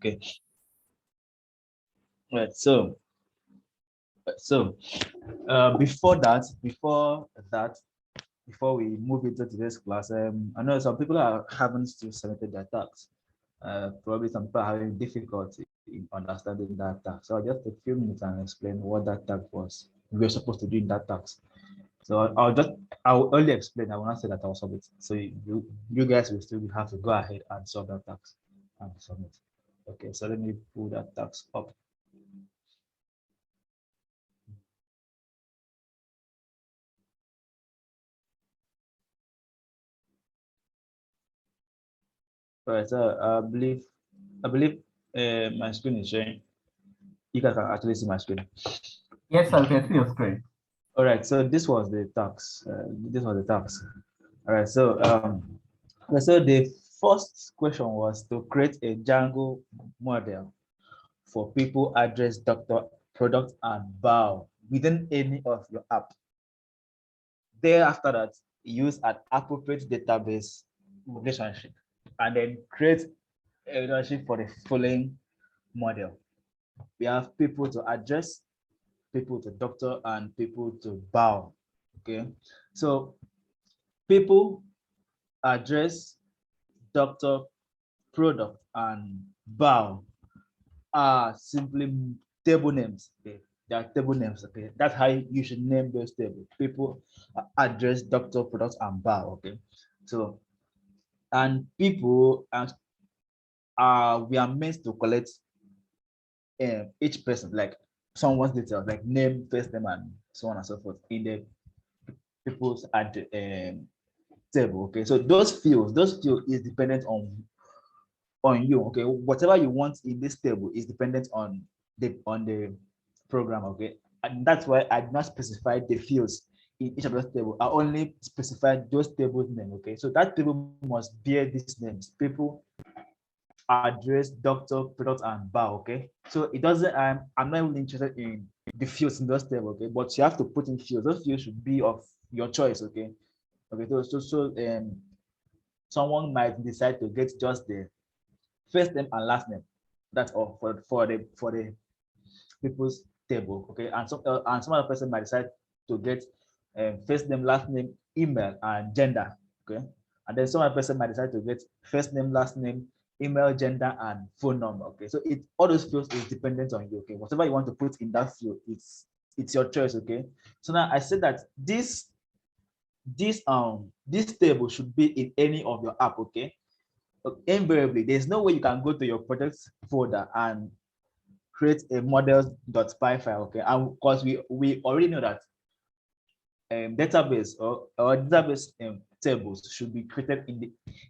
Okay. Right. So before we move into today's class, I know some people haven't still submitted their tax. Probably some people are having difficulty in understanding that tax. So I'll just take a few minutes and explain what that tax was. We were supposed to do in that tax. So I'll only explain. I will not say that I'll submit. So you guys will still have to go ahead and solve that tax and submit. Okay, so let me pull that tax up. All right, so I believe my screen is showing. You guys can actually see my screen. Yes, I can see your screen. All right, so this was the tax. All right, so the first question was to create a Django model for people, address, doctor, product, and bow within any of your app. Thereafter that, use an appropriate database relationship and then create a relationship for the following model. We have people to address, people to doctor, and people to bow. Okay, so people, address, doctor, product, and bow are simply table names. Okay, they are table names. Okay, that's how you should name those tables. People, address, doctor, product, and bow. Okay, so and people we are meant to collect each person, like someone's details, like name, first name, and so on and so forth in the people's table. Okay, so those fields is dependent on you. Okay, whatever you want in this table is dependent on the program. Okay, and that's why I did not specify the fields in each of those tables. I only specified those tables name. Okay, so that table must bear these names: people, address, doctor, product, and bar. Okay, so it doesn't. I'm not really interested in the fields in those tables. Okay, but you have to put in fields. Those fields should be of your choice. Okay, someone might decide to get just the first name and last name. That's all for the people's table. Okay, and some other person might decide to get first name, last name, email, and gender. Okay, and then some other person might decide to get first name, last name, email, gender, and phone number. Okay, so all those fields is dependent on you. Okay, whatever you want to put in that field, it's your choice. Okay, so now I said that this table should be in any of your app. Okay, invariably there's no way you can go to your projects folder and create a models.py file. Okay, and because we already know that database or database tables should be created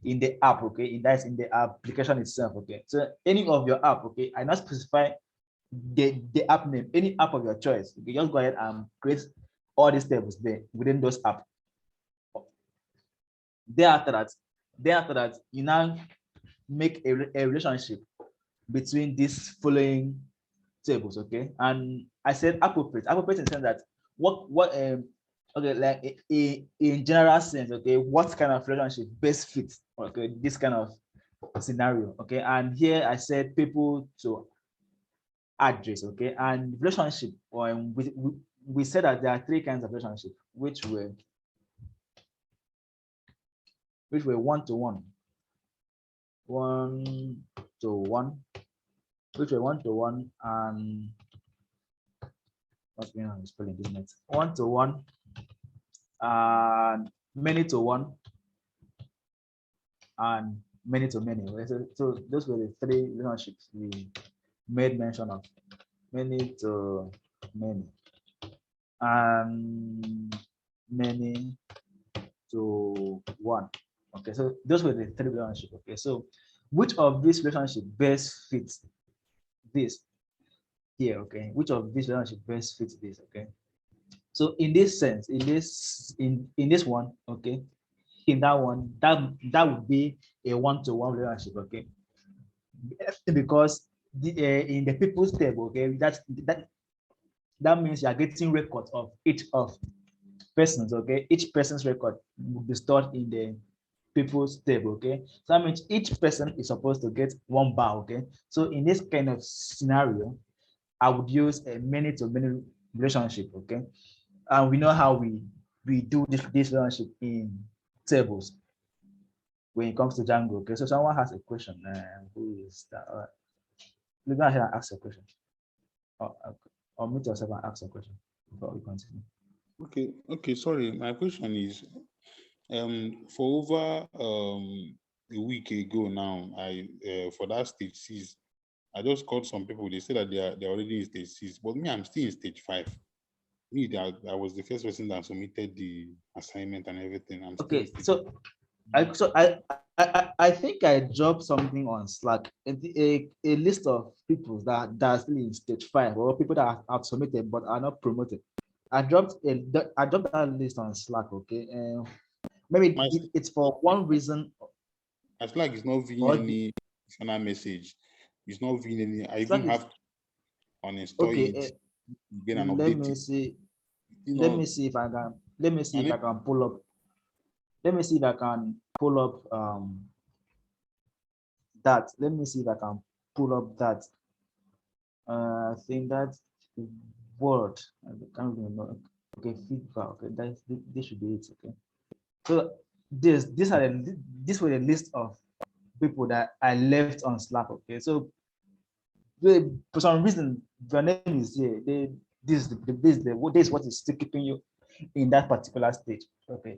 in the app. Okay, that's in the application itself. Okay, so any of your app. Okay, I not specify the app name, any app of your choice. You can just go ahead and create all these tables there within those apps. Thereafter that, you now make a relationship between these following tables. Okay, and I said appropriate in the sense that okay, like in general sense. Okay, what kind of relationship best fits, okay, this kind of scenario. Okay, and here I said people to address. Okay, and relationship, we said that there are three kinds of relationship, which were one-to-one, which were one-to-one, and what's going on with spelling this next? One-to-one, and many-to-one, and many-to-many. So those were the three relationships we made mention of: many-to-many, and many-to-one. Okay, so those were the three relationships. Okay, so which of these relationships best fits this here? Okay, which of these relationships best fits this? Okay, so in this sense, in this one, okay, in that one, that would be a one-to-one relationship. Okay, because in the people's table, okay, that means you are getting records of each of persons. Okay, each person's record will be stored in people's table, okay? So that means each person is supposed to get 1 bar, okay? So in this kind of scenario, I would use a many-to-many relationship, okay? And we know how we do this relationship in tables when it comes to Django, okay? So someone has a question. Who is that? All right. You go ahead and ask a question. Or mute yourself and ask a question before we continue. Okay. Sorry, my question is, for over a week ago now, I for that stage 6, I just called some people. They said that they're already in stage 6, but me, I'm still in stage 5. Me, I was the first person that submitted the assignment and everything. I'm still Okay, in stage so I think I dropped something on Slack, a list of people that are still in stage 5, or people that have submitted but are not promoted. I dropped that list on Slack, okay? And maybe it's for one reason. I feel like it's not viewing any final message. It's not viewing any. I even have to uninstall it again and let update me it. see. You Let know, me see if I can. Let me see if I can pull up. Let me see if I can pull up that. Let me see if I can pull up that. I think that's word. I can't even know. Okay, feedback. Okay, this should be it. Okay. So this were the list of people that I left on Slack. Okay, so for some reason your name is here. This is what is still keeping you in that particular stage. Okay.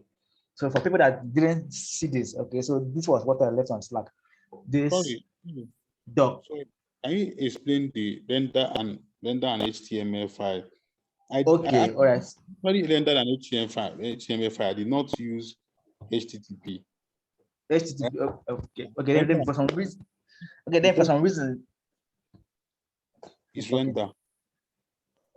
So for people that didn't see this, okay, so this was what I left on Slack. This doc. Sorry, can you explain the render and HTML file? Okay, all right. Sorry, render and HTML file. I did not use HTTP. HTTP. Okay. Then for some reason. Okay, then for some reason. It's render.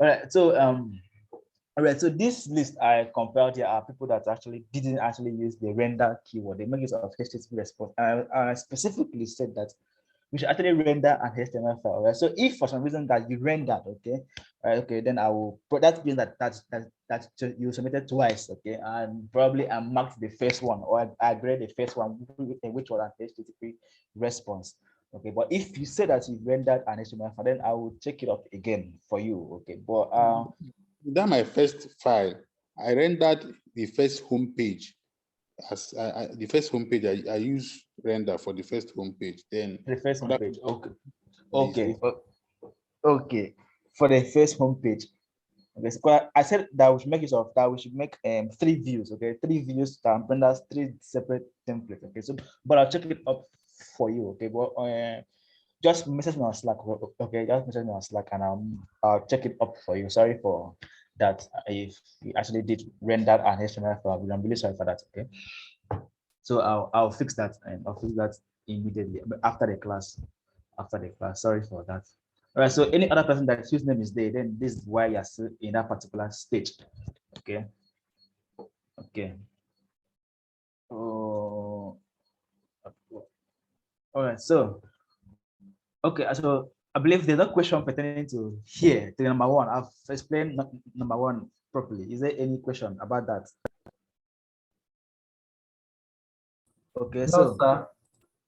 All right. So all right. So this list I compiled here are people that actually didn't actually use the render keyword. They make use of HTTP response. I specifically said that we should actually render an HTML file. Right? So if for some reason that you rendered, okay, right, okay, then I will. But that means that you submitted twice, okay, and probably I marked the first one or I graded the first one, which was an HTTP response. Okay, but if you say that you rendered an HTML file, then I will check it up again for you. Okay, but that my first file, I rendered the first home page. As the first home page, I use render for the first home page. Then the first home page. Okay. For the first home page. Okay, so I said that we should make use of that. We should make 3 views. Okay, 3 views that renders 3 separate templates. Okay, so but I'll check it up for you. Okay, but just message me on Slack. Okay, just message me on Slack and I'll check it up for you. Sorry for that. If you actually did render an HTML file, I'm really sorry for that. Okay, so I'll fix that and I'll fix that immediately after the class. Sorry for that. All right. So any other person that whose name is there, then this is why you're still in that particular stage. Okay. Okay. Oh. All right. So. Okay. So I believe there's a question pertaining to here to number 1. I've explained number 1 properly. Is there any question about that? Okay. No, sir.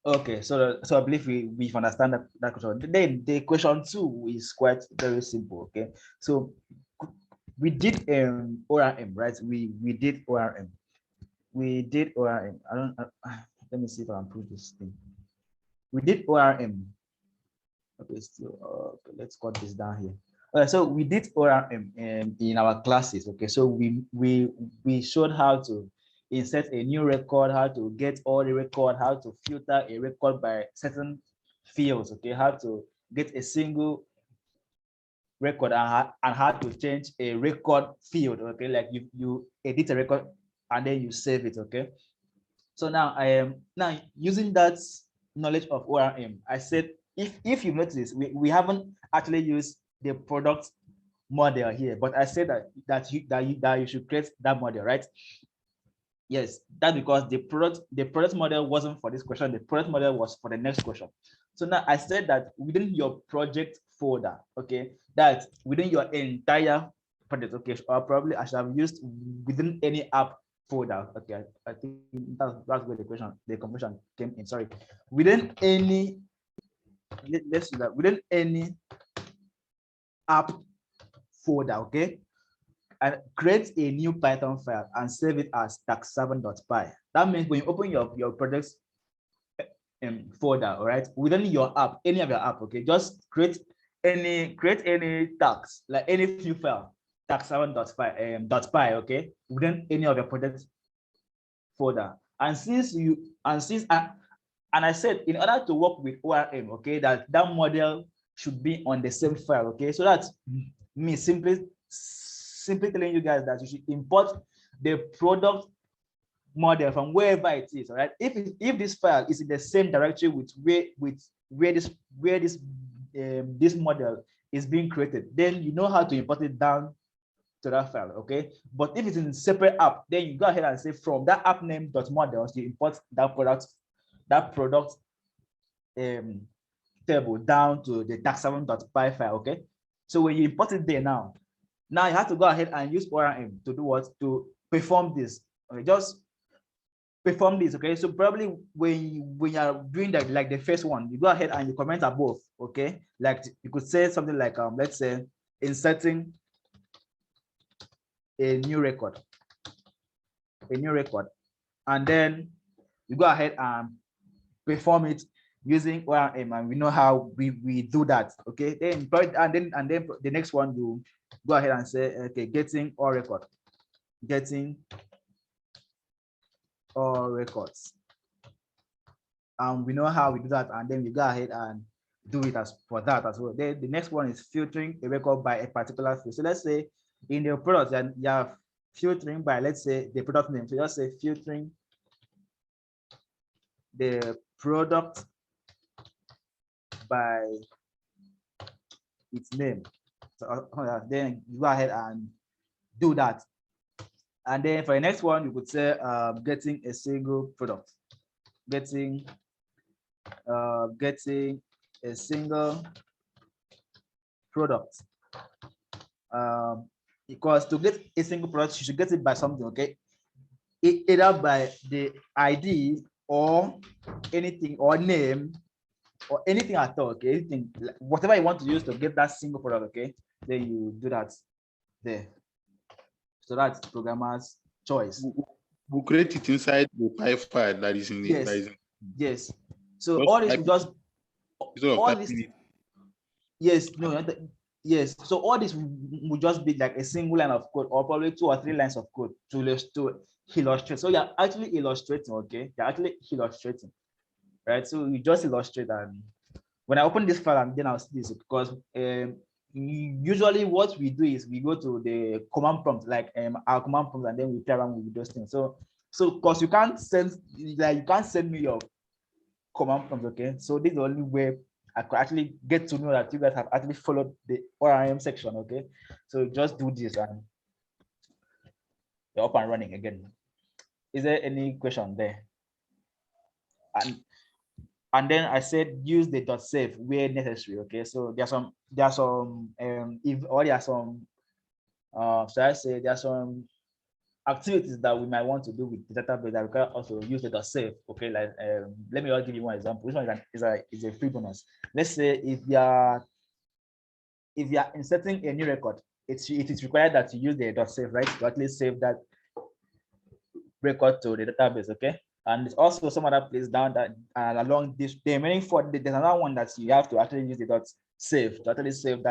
Okay, so I believe we understand that question. Then the question 2 is quite very simple. Okay, so we did ORM, right? We did ORM. We did ORM. Let me see if I can prove this thing. We did ORM. Okay, so let's cut this down here. So we did ORM in our classes. Okay, so we showed how to insert a new record, how to get all the record, how to filter a record by certain fields. Okay, how to get a single record and how to change a record field. Okay, like you edit a record and then you save it. Okay, so now I am now using that knowledge of ORM. I said if you notice, we haven't actually used the product model here, but I said that you should create that model, right? Yes, that's because the product model wasn't for this question. The product model was for the next question. So now I said that within your project folder, okay, that within your entire project, okay, or probably I should have used within any app folder. Okay, I think that's where the confusion came in. Sorry. Within any, let's do that. Within any app folder, okay, and create a new Python file and save it as tax7.py. That means when you open your project's folder, all right, within your app, any of your app, okay, just create any tax, like any new file, tax7.py, okay, within any of your projects folder. And I said, in order to work with ORM, okay, that model should be on the same file, okay. So that's me simply telling you guys that you should import the product model from wherever it is. All right. If this file is in the same directory with where this model is being created, then you know how to import it down to that file. Okay. But if it's in a separate app, then you go ahead and say from that app name .models, you import that product table down to the tax7.py file. Okay. So when you import it there now you have to go ahead and use ORM to do what? To perform this. Okay, just perform this. Okay, so probably when you are doing that, like the first one, you go ahead and you comment above. Okay, like you could say something like let's say inserting a new record, and then you go ahead and perform it using ORM, and we know how we do that. Okay, then the next one, you go ahead and say, okay, getting all records, and we know how we do that, and then we go ahead and do it as for that as well. Then the next one is filtering a record by a particular field. So let's say in the product, and you have filtering by, let's say, the product name. So just say filtering the product by its name. So then you go ahead and do that. And then for the next one, you could say getting a single product, getting a single product. Because to get a single product, you should get it by something, okay? Either by the ID or anything, or name, or anything at all, okay? Anything, whatever you want to use to get that single product, okay? Then you do that there. So that's programmer's choice. We'll create it inside the Py file that is in the. Yes. Yes. So all this will just all this. Yes. No. Yes. So all this will just be like a single line of code, or probably 2 or 3 lines of code to illustrate. So you're actually illustrating. Okay. You're actually illustrating, right? So you just illustrate, and when I open this file, and then I'll see this, because usually what we do is we go to the command prompt, like our command prompt, and then we play around with those things. So because you can't send me your command prompt, okay? So this is the only way I could actually get to know that you guys have actually followed the ORM section, okay? So just do this and you're up and running again. Is there any question there? And then I said use the .save where necessary, okay? So there are some so I say there are some activities that we might want to do with the database that we can also use the .save, okay? Like let me give you one example. This one is a free bonus. Let's say if you are inserting a new record, it is required that you use the .save, right, to actually save that record to the database, okay? And there's also some other place down that along this, the remaining 4, there's another one that you have to actually use the .save to actually save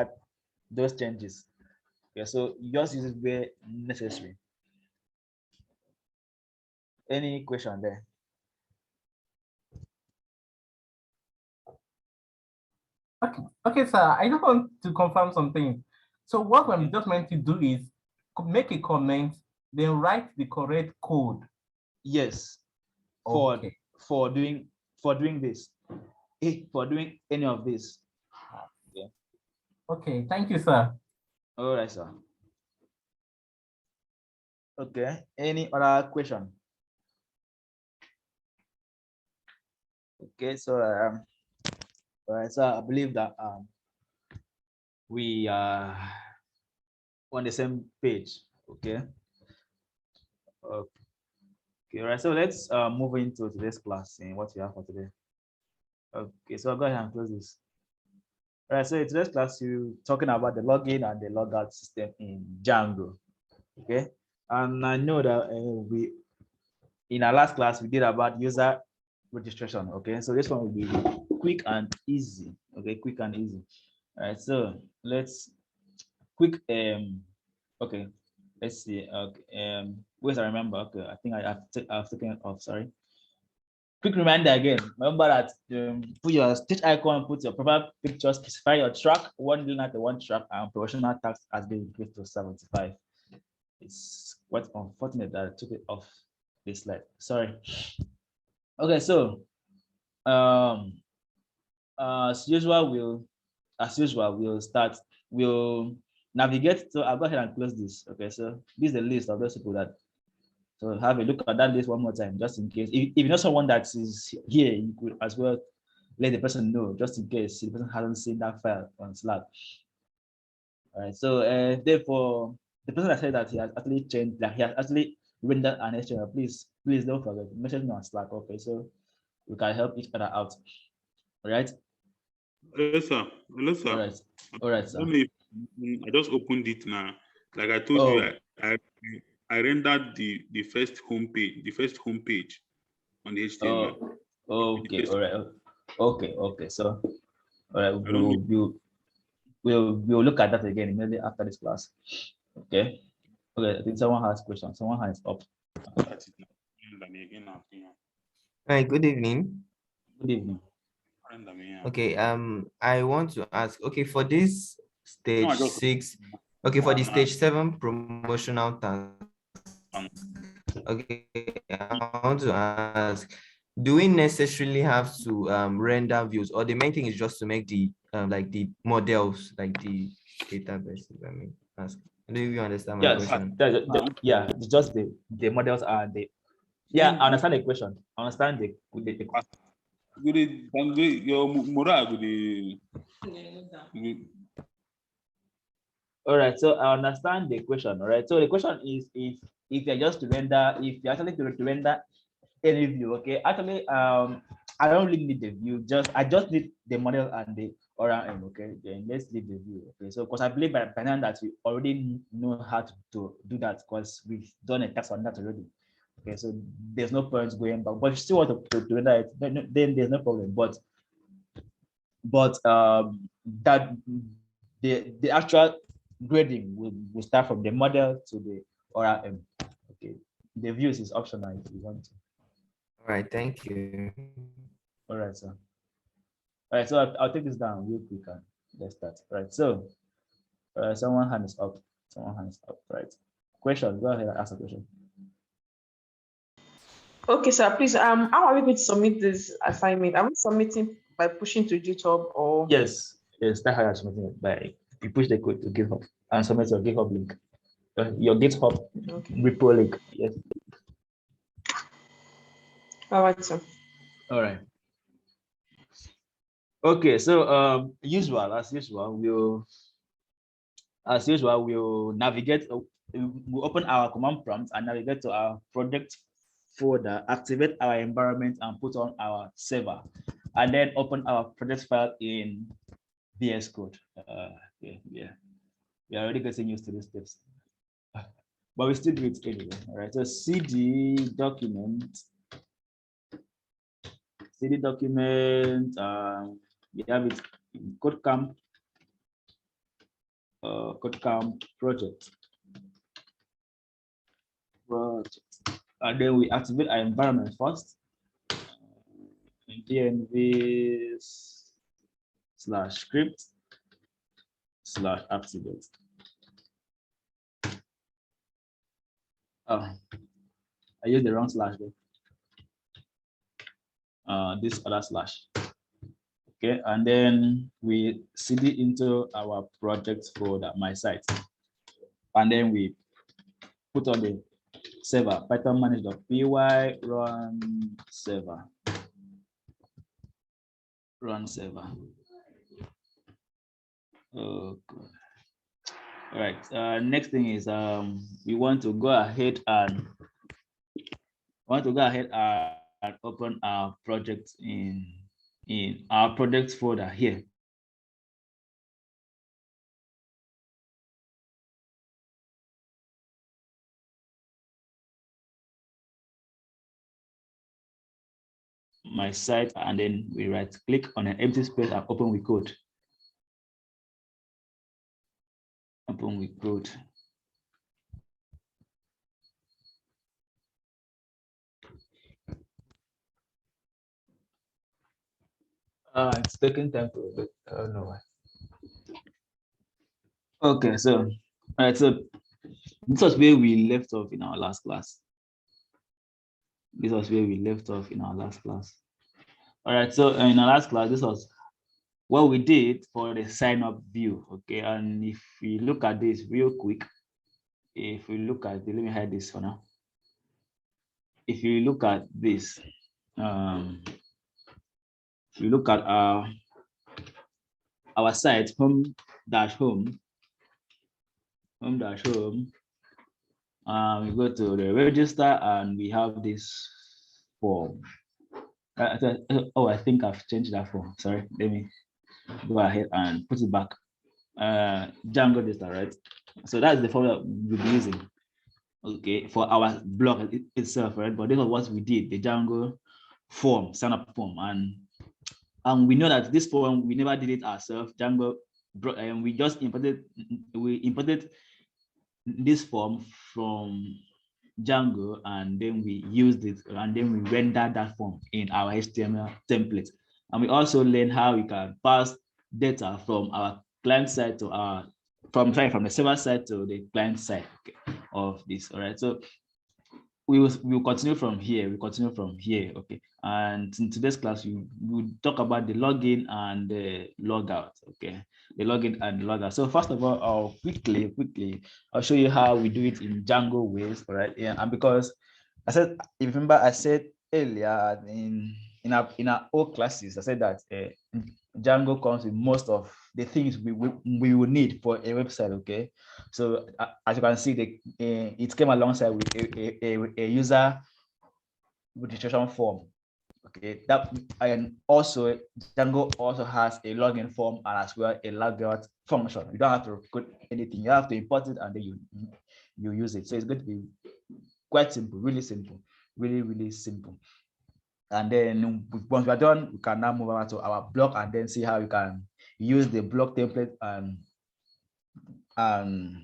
those changes. Okay, so you just use it where necessary. Any question there? Okay, sir. I just want to confirm something. So what I'm just meant to do is make a comment, then write the correct code. Yes. Okay. For doing this, for doing any of this. Yeah. Okay. Thank you, sir. All right, sir. Okay. Any other question? Okay. So all right. So I believe that we are on the same page. Okay. Okay, all right. So let's move into today's class and what we have for today. Okay, so I'll go ahead and close this. All right, so in today's class, you're talking about the login and the logout system in Django. Okay, and I know that we in our last class we did about user registration. Okay, so this one will be quick and easy. Okay, quick and easy. All right, so let's quick okay, let's see. Okay, wait, I remember. Okay, I think I've taken it off. Sorry. Quick reminder again. Remember that put your stage icon, put your profile picture, specify your track, one line to one track, and professional tax has been increased to 75. It's quite unfortunate that I took it off this slide. Sorry. Okay, so as usual, we'll navigate. So I'll go ahead and close this. Okay, so this is the list of those people that, so have a look at that list one more time, just in case. If you know someone that is here, you could as well let the person know, just in case the person hasn't seen that file on Slack. All right, so therefore, the person that said that he has actually changed, that he has actually rendered an HTML, please don't forget, message me on Slack. Okay, so we can help each other out. All right. Hello, sir. Hello, sir. All right. All right, sir. I just opened it now. Like I told you, I rendered the first homepage, on the HTML. Oh, okay. All right. Okay. So, all right, I don't know. we'll look at that again immediately after this class. Okay. Okay. I think someone has questions. Someone has up. Hi, good evening. Good evening. Okay, I want to ask, okay, for this stage 6, okay, for the stage 7 promotional task, okay, I want to ask, do we necessarily have to render views, or the main thing is just to make the like the models, like the databases? I mean, ask. Do you understand my question? Yeah, it's just the models are the. Yeah, I understand the question. I understand the Your moral All right, so I understand the question. All right, so the question is if you're just to render, if you're actually to render any view, okay. Actually, I don't really need the view. I just need the model and the ORM. Okay, then let's leave the view. Okay, so because I believe by now that we already know how to do that because we've done a task on that already. Okay, so there's no point going back. But if you still want to render it, then there's no problem. But that the actual grading will start from the model to the ORM. Okay, the views is optional if you want to. All right, thank you. All right, sir. All right, so I'll take this down real quick and let's start. All right, so someone hand is up. Someone hand is up. Right. Question. Go ahead and ask a question. Okay, sir. Please, how are we going to submit this assignment? Are we submitting by pushing to GitHub or? Yes. That's how you're submitting it. By you push the code to GitHub and submit your GitHub link. Your GitHub repo link. Yes. All right, sir. All right. Okay, so as usual, we'll navigate. We'll open our command prompt and navigate to our project folder, activate our environment, and put on our server, and then open our project file in VS Code. Yeah, we are already getting used to these steps, but we still do it anyway. All right, so CD document. We have it in KodeCamp. KodeCamp project. And then we activate our environment first. dnv/script/activate. I used the wrong slash there. This other slash. Okay, and then we cd into our project folder, my site, and then we put on the server, python manage.py, run server. Oh, good. All right. Next thing is we want to go ahead and want to go ahead and open our project in our project folder here. My site, and then we right click on an empty space and open with code. Open with code. It's taking time to load. I don't know why. Okay, so all right, so this was where we left off in our last class. This was where we left off in our last class. All right, so in our last class, this was what we did for the sign up view. Okay, and if we look at this real quick, if we look at the, let me hide this for now. If you look at this, if you look at our site home, we go to the register and we have this form. Oh, I think I've changed that form. Sorry, let me go ahead and put it back. Django data, right? So that's the form that we'll be using, okay, for our blog itself, right? But this is what we did, the Django form, sign up form, and we know that this form we never did it ourselves. Django brought, and we just imported this form from Django, and then we used it, and then we rendered that form in our HTML template. And we also learned how we can pass data from our client side to our from the server side to the client side, okay, of this. All right, so we'll continue from here. Okay. And in today's class, we will talk about the login and the logout. Okay, the login and the logout. So first of all, I'll quickly I'll show you how we do it in Django ways. All right, yeah, and because I said, if you remember, I said earlier in our old classes, I said that Django comes with most of the things we will need for a website. Okay, so as you can see, it came alongside with a user registration form. Okay, that, and also Django also has a login form and as well a logout function. You don't have to code anything; you have to import it and then you use it. So it's going to be quite simple, really simple, really simple. And then once we're done, we can now move over to our blog and then see how we can use the blog template and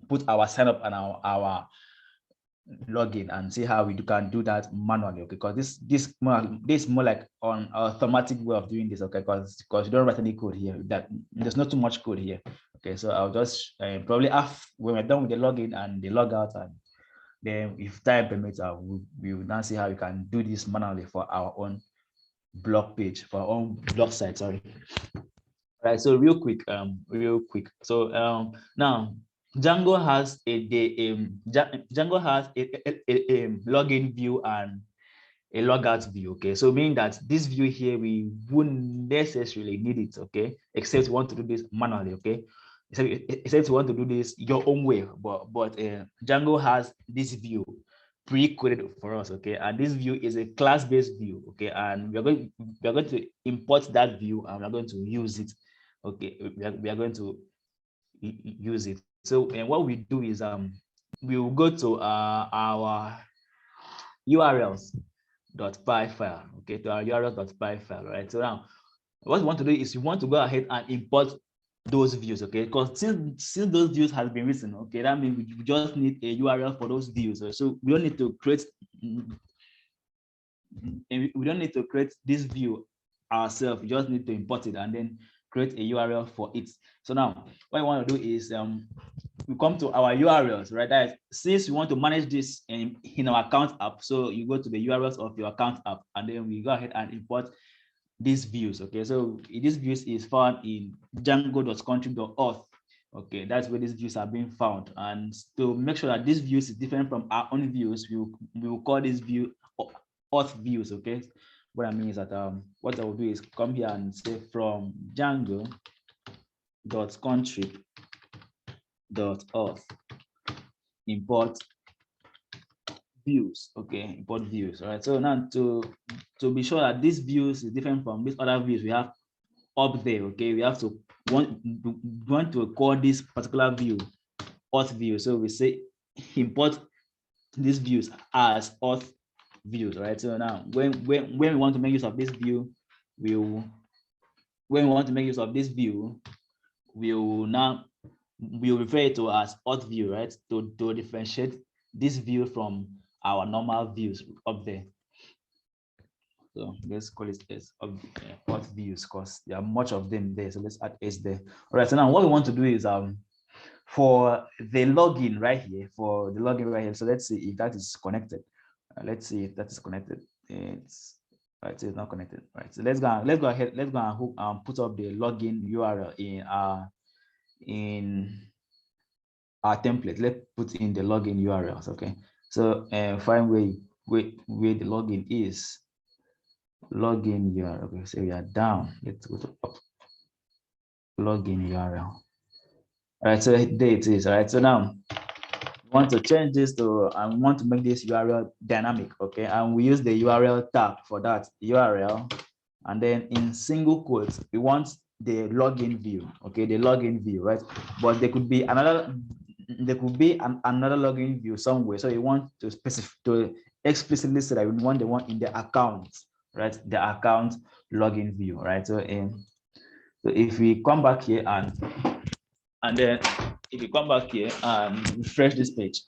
put our sign up and our login and see how we can do that manually. Okay, because this is more like on an automatic way of doing this. Okay, because you don't write any code here. That there's not too much code here. Okay, so I'll just probably when we're done with the login and the logout, and then if time permits, we will now see how we can do this manually for our own blog page, for our own blog site. Sorry. All right, so real quick. So now Django has Django has a login view and a logout view. Okay, so meaning that this view here we wouldn't necessarily need it. Okay, except you want to do this manually. Okay, except you want to do this your own way. But Django has this view pre-coded for us. Okay, and this view is a class-based view. Okay, and we are going to import that view and we are going to use it. Okay, we are going to use it. So and what we do is we will go to our urls.py file. Okay, to our urls.py file. Right. So now what we want to do is we want to go ahead and import those views. Okay, because since those views has been written, okay, that means we just need a URL for those views. So we don't need to create this view ourselves. We just need to import it and then create a URL for it. So now what I want to do is we come to our URLs, right? That is, since we want to manage this in our account app, so you go to the URLs of your account app and then we go ahead and import these views. Okay, so these views is found in django.contrib.auth. Okay, that's where these views are being found. And to make sure that this views is different from our own views, we will call this view auth views. Okay, what I mean is that what I will do is come here and say from django.contrib.auth import views. Okay, import views. All right. So now to be sure that this views is different from these other views we have up there. Okay, we have to want to call this particular view auth view. So we say import these views as auth views. Right. So now when we want to make use of this view, when we want to make use of this view, we'll refer to as auth view, right? To differentiate this view from our normal views up there. So let's call it as auth views because there are much of them there. So let's add S there. All right. So now what we want to do is for the login right here, So let's see if that is connected. Let's see if that is connected. It's right. So it's not connected. Right. So let's go ahead. Let's go and hook, put up the login URL in our template. Let's put in the login URLs. Okay. So find where the login is. Login URL. Okay. So we are down. Let's go to up. Login URL. All right. So there it is. All right. So now we want to change this to, I want to make this URL dynamic. Okay. And we use the URL tag for that URL. And then in single quotes, we want the login view. Okay. The login view, right? But there could be another login view somewhere. So you want to explicitly say that we want the one in the account, right? The account login view, right? So so if we come back here and then if you come back here and refresh this page,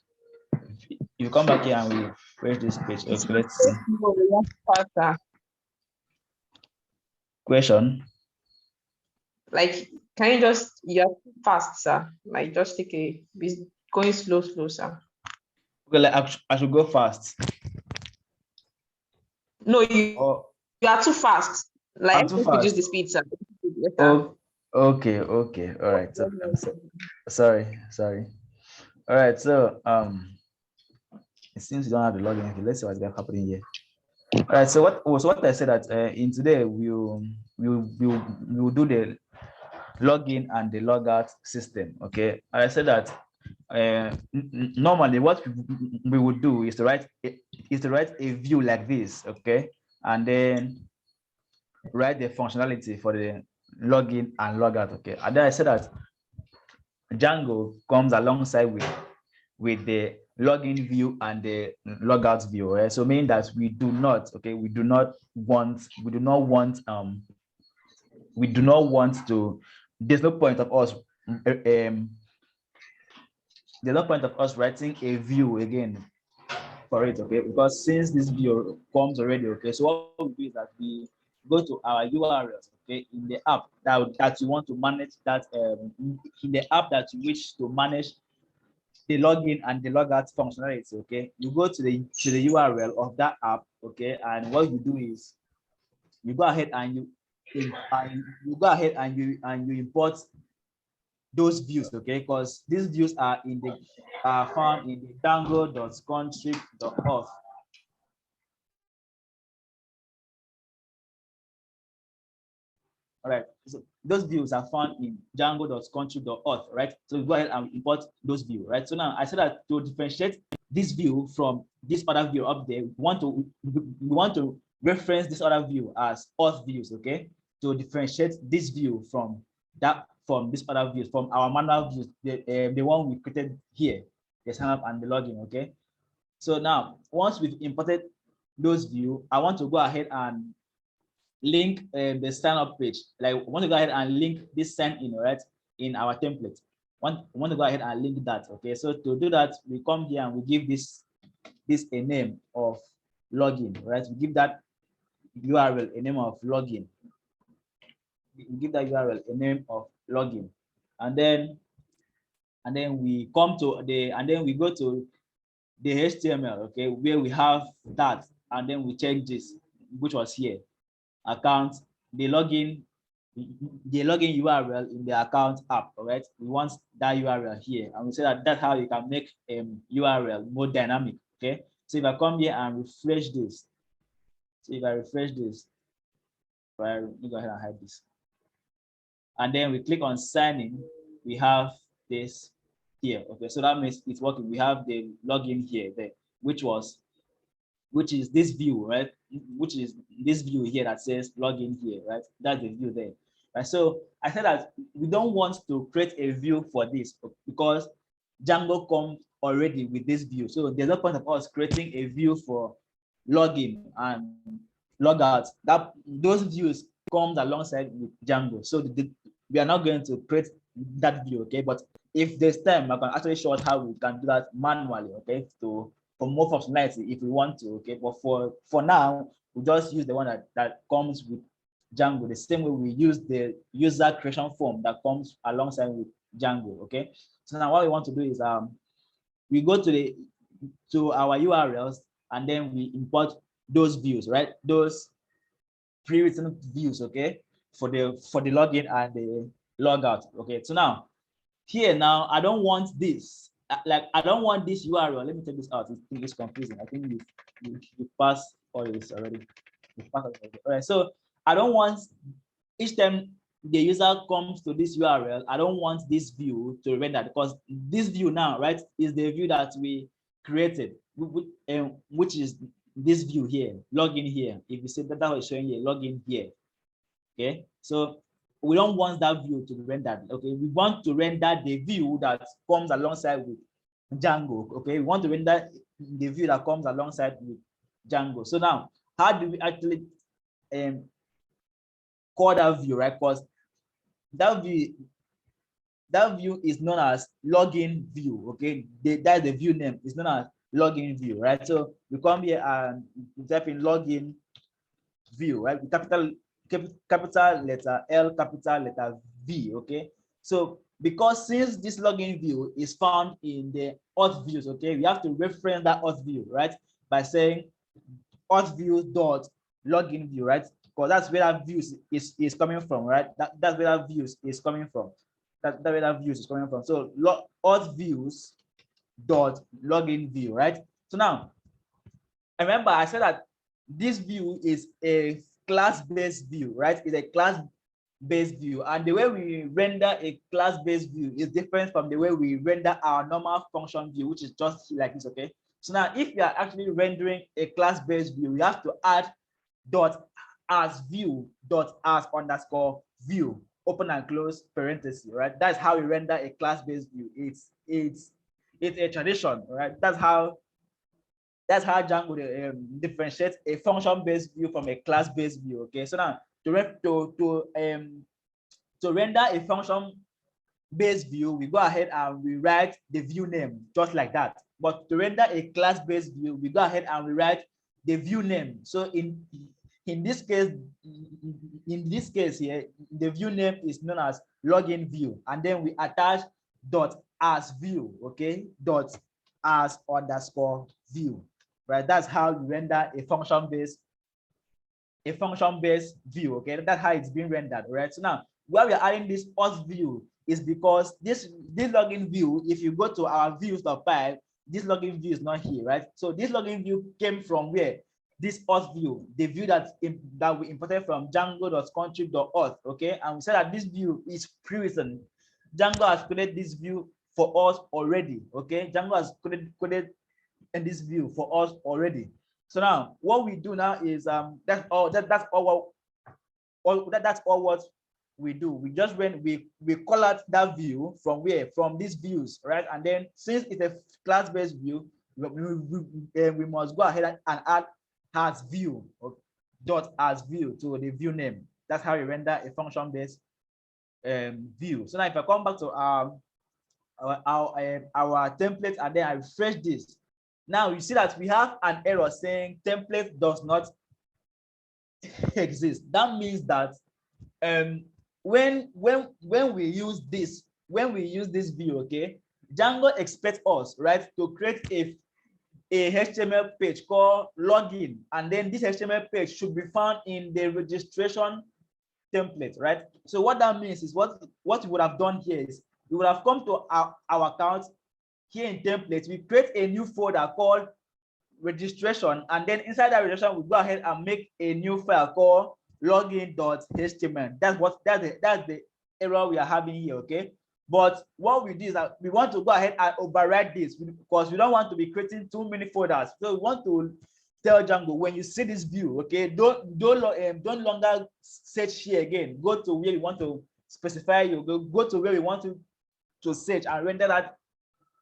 if you come back here and refresh this page, okay, let's see. Question. Like, can you just, you're fast, sir? Like, just take it's going slow, sir. Okay, like I should go fast. No, you are too fast. Like, I'm too fast. reduce the speed, sir. Oh, okay, all right. So, sorry. All right, so it seems you don't have the login. Let's see what's happening here. All right, so what I said that in today we'll do the login and the logout system. Okay, I said that normally what we would do is to write a view like this. Okay, and then write the functionality for the login and logout. Okay, and then I said that Django comes alongside with the login view and the logout view, right? So meaning that we do not want to, there's no point of us writing a view again for it, okay? Because since this view comes already, okay, so what we do is that we go to our URLs, okay, in the app that you want to manage, that in the app that you wish to manage the login and the logout functionality. Okay, you go to the URL of that app. Okay, and what you do is you go ahead and you import those views. Okay, because these views are found in the Django.contrib.auth. All right, so those views are found in Django.contrib.auth, right? So we go ahead and import those views, right? So now I said that to differentiate this view from this other view up there, we want to reference this other view as auth views, okay? To differentiate this view from this other views, from our manual views, the one we created here, the sign up and the login, okay? So now once we've imported those views, I want to go ahead and link the sign up page. Like, we want to go ahead and link this sign in, right, in our template. Want to go ahead and link that. Okay, so to do that, we come here and we give this a name of login, right? We give that URL a name of login. We give that URL a name of login, and then we come to we go to the HTML, okay, where we have that, and then we change this, which was here. Account, the login URL in the account app, all right? We want that URL here, and we say that's how you can make URL more dynamic, okay? So if I come here and refresh this, right, let me go ahead and hide this, and then we click on sign in, we have this here, okay? So that means it's working. We have the login here, there, which was which is this view, right? Which is this view here that says login here, right? That's the view there, right? So I said that we don't want to create a view for this because Django comes already with this view. So there's no point of us creating a view for login and logout. That those views comes alongside with Django. So we are not going to create that view, okay? But if there's time, I can actually show us how we can do that manually, okay? For more functionality if we want to, okay? But for now, we just use the one that comes with Django, the same way we use the user creation form that comes alongside with Django, okay? So now what we want to do is we go to our URLs and then we import those views, right? Those pre-written views, okay, for the login and the logout. Okay, so now here now I don't want this. Like I don't want this URL. Let me take this out. It's confusing. I think you passed all this already. All right, so I don't want each time the user comes to this URL, I don't want this view to render because this view now, right, is the view that we created, which is this view here, login here. If you see that was showing here, login here. Okay, so we don't want that view to be rendered. Okay, we want to render the view that comes alongside with Django. Okay, we want to render the view that comes alongside with Django. So now, how do we actually call that view, right? Because that view is known as login view. Okay, that's the view name. It's known as login view, right? So we come here and type in login view, right? With capital letter L, capital letter V. Okay, so because since this login view is found in the auth views, okay, we have to reference that auth view, right, by saying auth view dot login view, right? Because that's where that views is coming from, right? That's where that views is coming from. That's where that views is coming from. So auth views dot login view, right? So now, remember I said that this view is a class-based view, right? It's a class-based view, and the way we render a class-based view is different from the way we render our normal function view, which is just like this, okay? So now, if we are actually rendering a class-based view, we have to add dot as view dot as underscore view, open and close parenthesis, right? That's how we render a class-based view. It's a tradition, right? That's how Django differentiates a function-based view from a class-based view. Okay, so now to render a function-based view, we go ahead and we write the view name just like that. But to render a class-based view, we go ahead and we write the view name. So in this case here, the view name is known as login view, and then we attach dot as view, okay, dot as underscore view, right? That's how you render a function-based view, okay? That's how it's being rendered, right? So now, why we are adding this auth view is because this login view, if you go to our views.py, this login view is not here, right? So this login view came from where? This auth view, the view that we imported from django.contrib.auth, okay? And we said that this view is pre-written. Django has created this view for us already, okay? Django has created in this view for us already. So now what we do now is that's all what we do. We just we call out that view from where? From these views, right? And then since it's a class-based view, we must go ahead and add as view or dot as view to the view name. That's how we render a function-based view. So now if I come back to our template and then I refresh this, now you see that we have an error saying template does not exist. That means that when we use this view, okay, Django expects us, right, to create a HTML page called login, and then this HTML page should be found in the registration template, right? So what that means is what we would have done here is we would have come to our account here in templates, we create a new folder called registration, and then inside that registration, we go ahead and make a new file called login.html. That's the error we are having here, okay? But what we do is that we want to go ahead and override this because we don't want to be creating too many folders. So we want to tell Django, when you see this view, okay, don't longer search here again. Go to where you want to specify you go to where we want to search and render that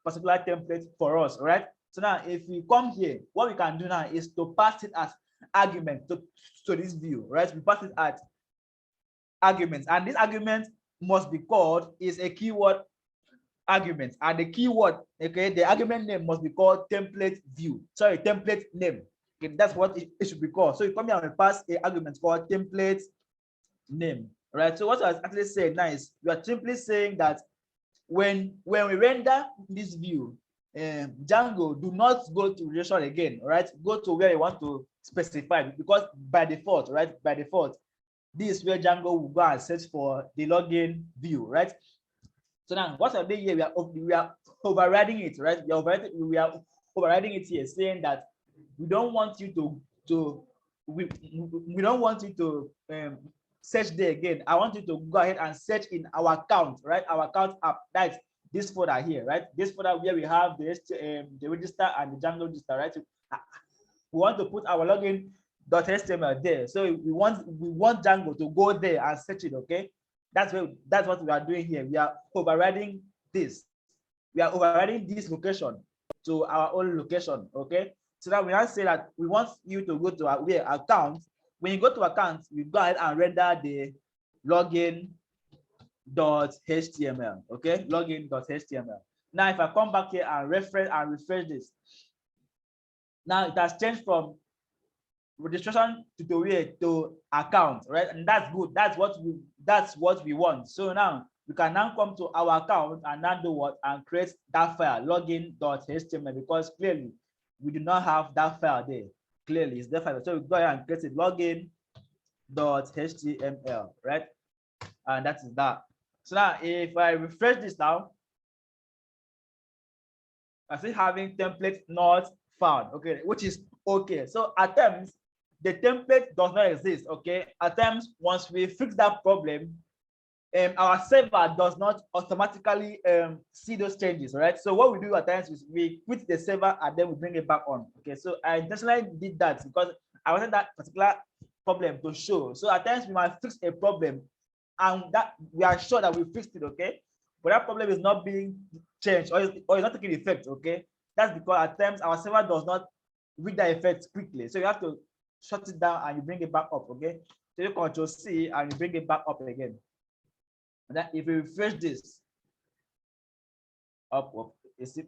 particular template for us, right? So now if we come here, what we can do now is to pass it as argument to this view, right? We pass it as arguments, and this argument must be called is a keyword argument, and the keyword, okay, the argument name must be called template view. Sorry, template name. Okay, that's what it should be called. So you come here and pass a argument called template name, right? So what I was actually saying now is you are simply saying that when we render this view, Django, do not go to relation again, right? Go to where you want to specify, because by default, right? By default, this is where Django will go and search for the login view, right? So now what are they here? We are overriding it, right? We are overriding it here, saying that we don't want you we don't want you to search there again. I want you to go ahead and search in our account, right? Our account app. That's this folder here, right? This folder where we have the register and the Django register, right? We want to put our login.html there. So we want Django to go there and search it, okay? That's what we are doing here. We are overriding this. We are overriding this location to our own location, okay? So now we now say that we want you to go to our account. When you go to account, we go ahead and render the login.html, okay? Login.html. Now, if I come back here and refresh this, now it has changed from registration to account, right? And that's good. That's what we want. So now we can now come to our account and now do what? And create that file, login.html, because clearly we do not have that file there. Clearly it's the file. So we go ahead and create it, login.html, right? And that is that. So now if I refresh this now, I see having template not found, okay, which is okay. So at times the template does not exist, okay? At times, once we fix that problem, our server does not automatically see those changes, right? So what we do at times is we quit the server and then we bring it back on, okay? So I intentionally did that because I wanted that particular problem to show. So at times we might fix a problem and that we are sure that we fixed it, okay? But that problem is not being changed or it's not taking effect, okay? That's because at times our server does not read that effect quickly. So you have to shut it down and you bring it back up, okay? So you Control C and you bring it back up again. And then if we refresh this, up, is it?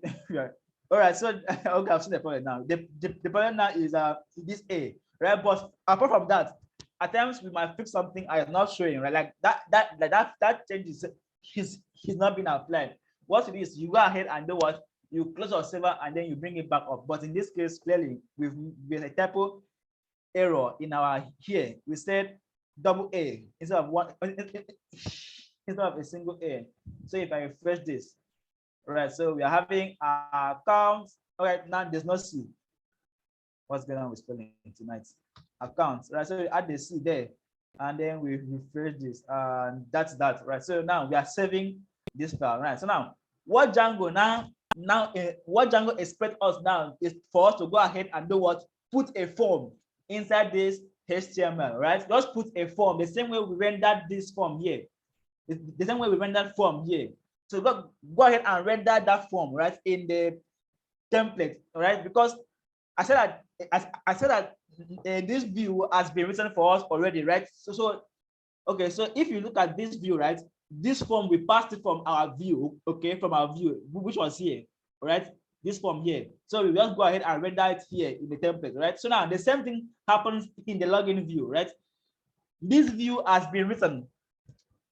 All right, so okay, I've seen the problem now. The problem now is this A, right? But apart from that, at times we might fix something I am not showing, right? Like that change is not being applied. What it is, you go ahead and do what? You close your server and then you bring it back up. But in this case, clearly, with a typo error in our here, we said double A instead of one instead of a single A. So if I refresh this, right? So we are having accounts. All right, now there's no C. What's going on with spelling tonight? Accounts, right? So we add the C there, and then we refresh this, and that's that, right? So now we are saving this file, right? So now what Django what Django expects us now is for us to go ahead and do what? Put a form inside this HTML, right? Just put a form the same way we rendered this form here. The same way we rendered form here. So go ahead and render that form, right, in the template, right? Because I said that this view has been written for us already, right? So okay, so if you look at this view, right, this form we passed it from our view, okay, from our view, which was here, right? This form here. So we just go ahead and render it here in the template, right? So now the same thing happens in the login view, right? This view has been written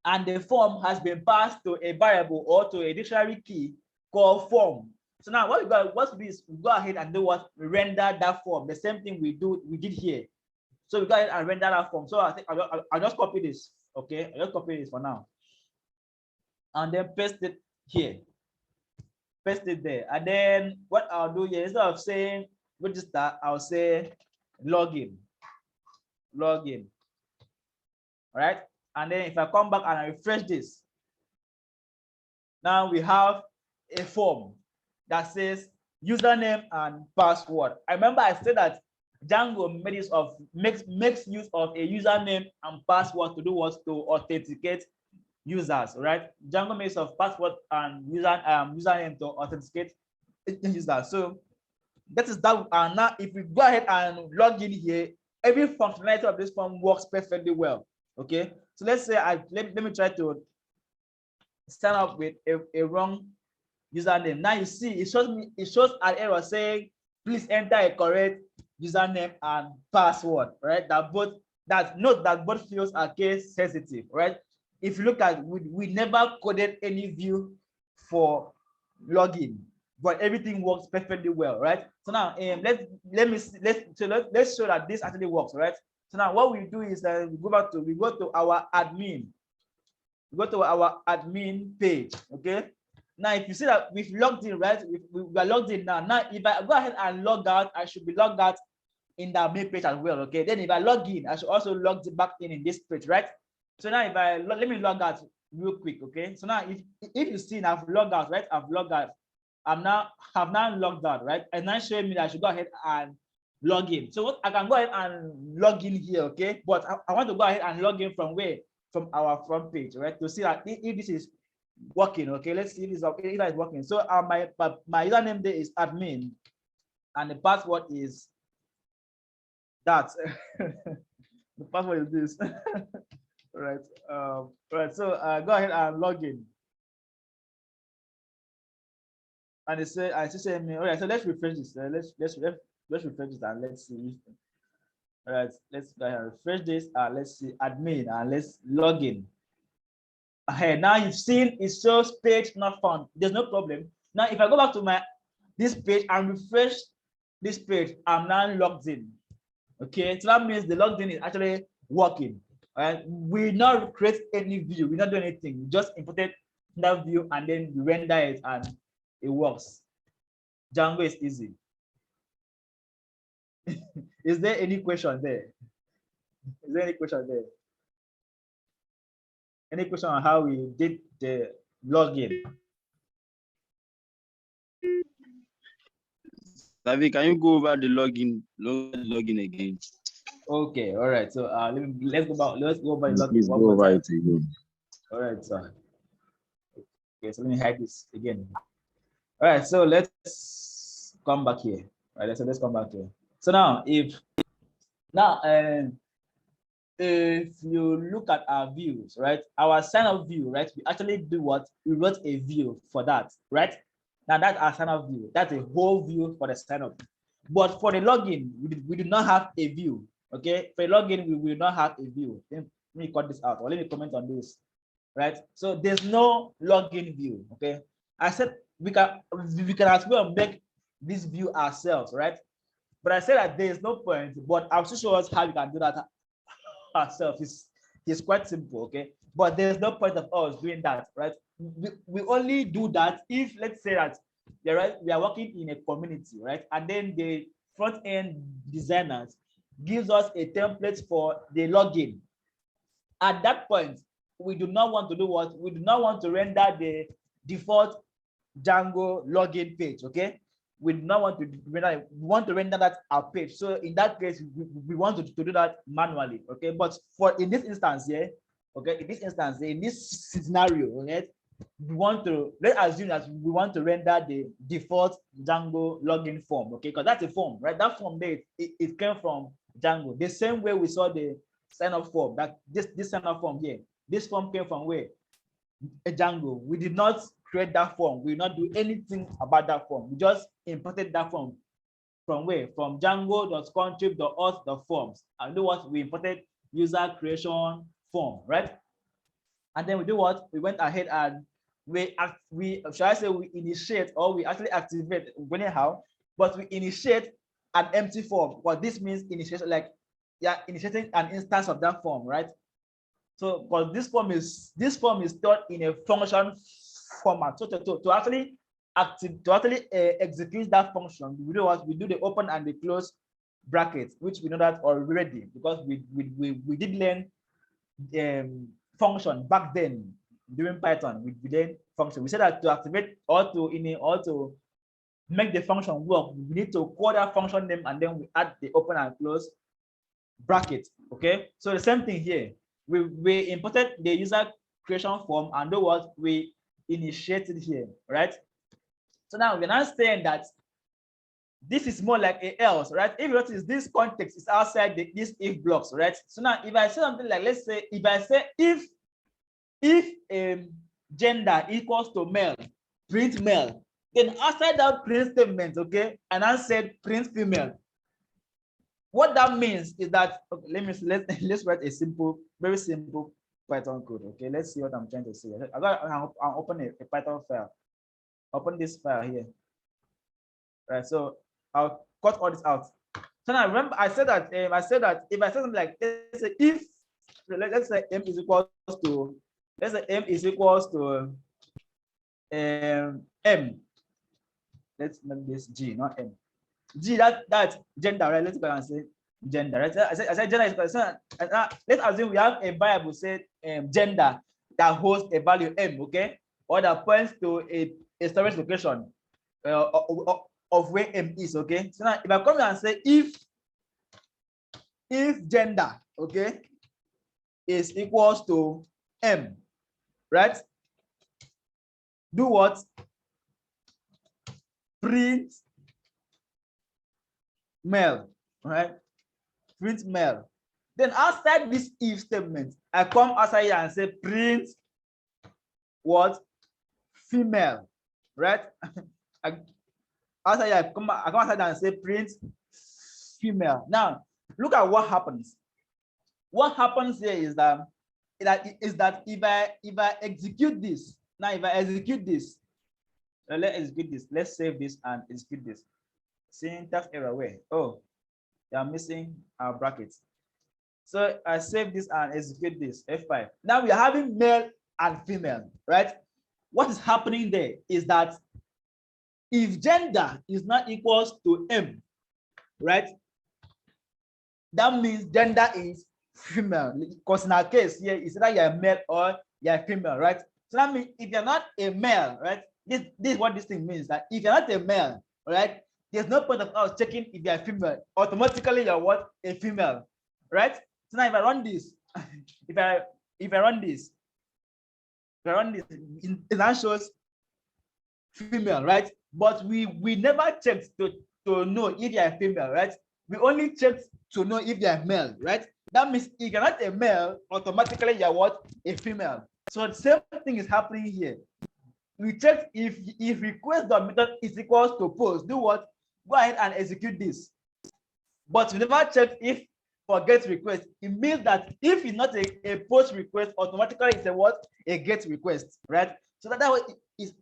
and the form has been passed to a variable or to a dictionary key called form. So now what we do is we go ahead and do what? We render that form, the same thing we did here. So we go ahead and render that form. So I think I'll just copy this, okay? I'll just copy this for now. And then paste it here. Paste it there. And then what I'll do here, instead of saying register, I'll say login. Login. All right. And then if I come back and I refresh this, now we have a form that says username and password. I remember I said that Django makes use of a username and password to do what? To authenticate users, right? Django makes of password and username to authenticate users. So that is that. And now, if we go ahead and log in here, every functionality of this form works perfectly well. Okay, so let's say let me try to sign up with a wrong username. Now you see it shows an error saying please enter a correct username and password, right? Note that both fields are case sensitive, right? If you look at, we never coded any view for login, but everything works perfectly well, right? So now let's show that this actually works, right? So now what we do is that we go to our admin. We go to our admin page, okay? Now, if you see that we've logged in, right? We are logged in now. Now, if I go ahead and log out, I should be logged out in the main page as well, okay? Then if I log in, I should also log back in this page, right? So now if let me log out real quick, okay? So now if you see, I've logged out, right? I've logged out. Have now logged out, right? And now showing me that I should go ahead and log in. So what I can go ahead and log in here, okay? But I want to go ahead and log in from where? From our front page, right? To see that if this is working, okay? Let's see if it's working. So my username there is admin, and the password is that. The password is this. Right. Right. So go ahead and log in. And it said, I say me. All right. So let's refresh this. Let's refresh this and let's see. All right. Let's go ahead and refresh this. Let's see admin and let's log in. Okay. Now you've seen it shows page not found. There's no problem. Now if I go back to this page and refresh this page, I'm now logged in. Okay. So that means the logged in is actually working. Right? We not create any view, we not do anything, we just imported that view and then we render it and it works. Django is easy. Is there any question there? Is there any question there? Any question on how we did the login? David, can you go over the login again? Okay, all right. So let's go back. Let's go over the login. Please go over it again. All right, sir. Okay, so let me hide this again. All right, so let's come back here. All right, so let's come back here. So now, if you look at our views, right? Our sign up view, right? We actually do what? We wrote a view for that, right? Now that's our sign up view. That's a whole view for the sign up. But for the login, we do not have a view. Okay, for login, we will not have a view. Let me cut this out, or let me comment on this, right? So there's no login view. Okay, I said we can as well make this view ourselves, right? But I said that there is no point. But I'll show us how we can do that ourselves. It's quite simple, okay? But there's no point of us doing that, right? We only do that if, let's say that we are working in a community, right? And then the front end designers gives us a template for the login. At that point, we do not want to do what? We do not want to render the default Django login page, okay? We do not want to render, we want to render that our page. So in that case, we want to do that manually, okay? But in this instance here, okay, in this scenario, okay, let's assume that we want to render the default Django login form, okay? Because that's a form, right? That form there, it came from Django. The same way we saw the sign up form, that this sign up form here, this form came from where? A Django. We did not create that form. We did not do anything about that form. We just imported that form from where? From Django.contrib.auth.forms. And do what? We imported user creation form, right? And then we do what? We went ahead and we initiate, or we actually activate, anyhow, but we initiate an empty form. What this means, initiation, like initiating an instance of that form, right? So, but this form is stored in a function format. So to actually execute that function, we do what? We do the open and the close brackets, which we know that already because we did learn function back then during Python. We learned function. We said that to activate or to make the function work, we need to call that function name and then we add the open and close bracket. Okay, so the same thing here. We imported the user creation form and do what we initiated here, right? So now we're not saying that this is more like a else, right? If you notice, this context is outside these if blocks, right? So now if I say something like, let's say, if I say if gender equals to male, print male, then outside that print statement, okay, and I said print female. What that means is that, okay, let's write a simple, very simple Python code. Okay, let's see what I'm trying to say. I'll open a Python file. Open this file here. Right, so I'll cut all this out. So now remember, I said that if I said something like, let's say m is equals to, let's say m is equals to m. Let's make this g, not m. G, that's gender, right? Let's go and say gender, right? I said gender is equal to, let's assume we have a variable said gender that holds a value m, okay, or that points to a storage location of where m is, okay. So now if I come here and say if gender, okay, is equals to m, right? Do what? Print male, right? Print male. Then outside this if statement, I come outside here and say print what? Female, right? Outside here, I come outside and say print female. Now look at what happens. What happens here is that if I execute this, now if I execute this, let's execute this. Let's save this and execute this. Syntax error where? Oh, they are missing our brackets. So I save this and execute this, F5. Now we are having male and female, right? What is happening there is that if gender is not equals to m, right? That means gender is female. Because in our case here, it's either you're male or you're female, right? So that means if you're not a male, right? This is what this thing means, that if you're not a male, right? There's no point of us checking if you're female. Automatically you're what? A female, right? So now if I run this, if I run this, it now shows female, right? But we never checked to know if you're a female, right? We only checked to know if you're male, right? That means if you're not a male, automatically you're what? A female. So the same thing is happening here. We check if request.method is equals to post. Do what? Go ahead and execute this. But we never check if for get request. It means that if it's not a post request, automatically it's a what? A get request, right? So that's what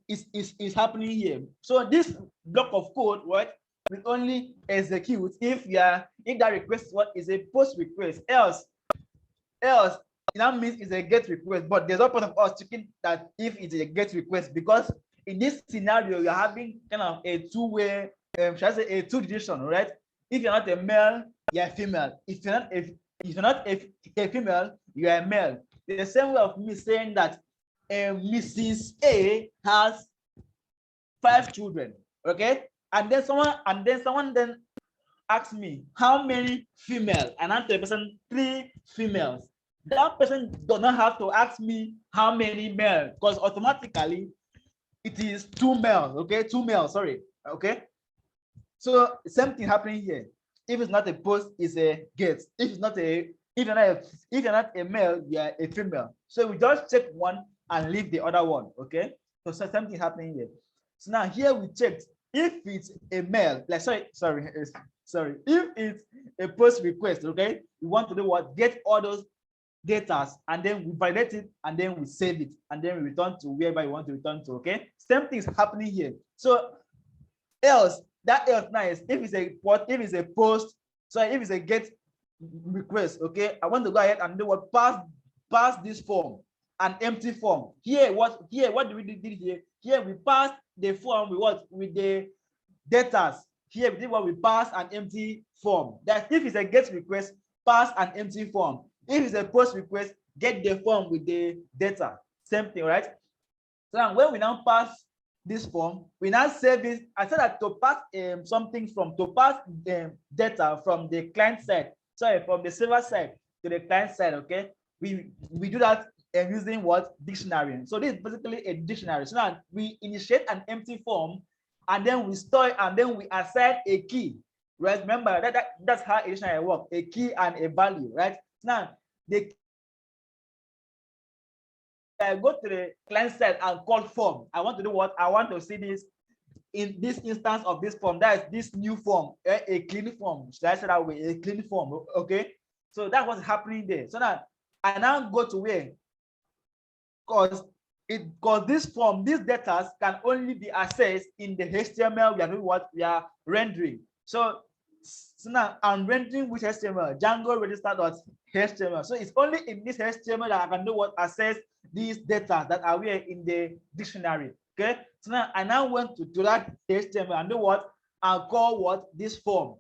is happening here. So this block of code, right, will only execute if that request what is a post request. Else that means it's a get request. But there's no point of us checking that if it's a get request, because in this scenario you're having kind of a two-way, should I say a two-division, right? If you're not a male, you're a female. If you're not a female, you're a male. The same way of me saying that Mrs. A has 5 children, okay? And then someone then asks me how many female, and I answer the person 3 females. That person does not have to ask me how many male, because automatically it is 2 males, okay? 2 males, sorry, okay? So same thing happening here. If it's not a post, it's a get. If you're not a male, you're a female. So we just check one and leave the other one, okay? So something happening here. So now here we checked if it's a male, like sorry, if it's a post request, okay? We want to do what? Get all those data, and then we validate it, and then we save it, and then we return to wherever you want to return to, okay? Same thing is happening here. So else now is if it's a post, so if it's a get request, okay, I want to go ahead and do what? Pass this form, an empty form. What do we did here? Here we passed the form with the data. Here we did what? We pass an empty form. That if it's a get request, pass an empty form. If it's a post request, get the form with the data. Same thing, right? So now when we now pass this form, we now save it. I said that to pass something from data from the client side, sorry, from the server side to the client side. Okay, we do that using what? Dictionary. So this is basically a dictionary. So now we initiate an empty form, and then we store it, and then we assign a key. Right? Remember that's how a dictionary works: a key and a value. Right? Now the I go to the client side and call form. I want to do what? I want to see this in this instance of this form. That is this new form, a clean form. Should I say that way? A clean form. Okay. So that's what's happening there. So now I now go to where? Because this form, these data can only be accessed in the HTML. We are doing what? We are rendering. So now I'm rendering with HTML, Django register.html. So it's only in this HTML that I can do what? Access these data that are here in the dictionary. Okay. So now I now went to that HTML and do what? I'll call what? This form.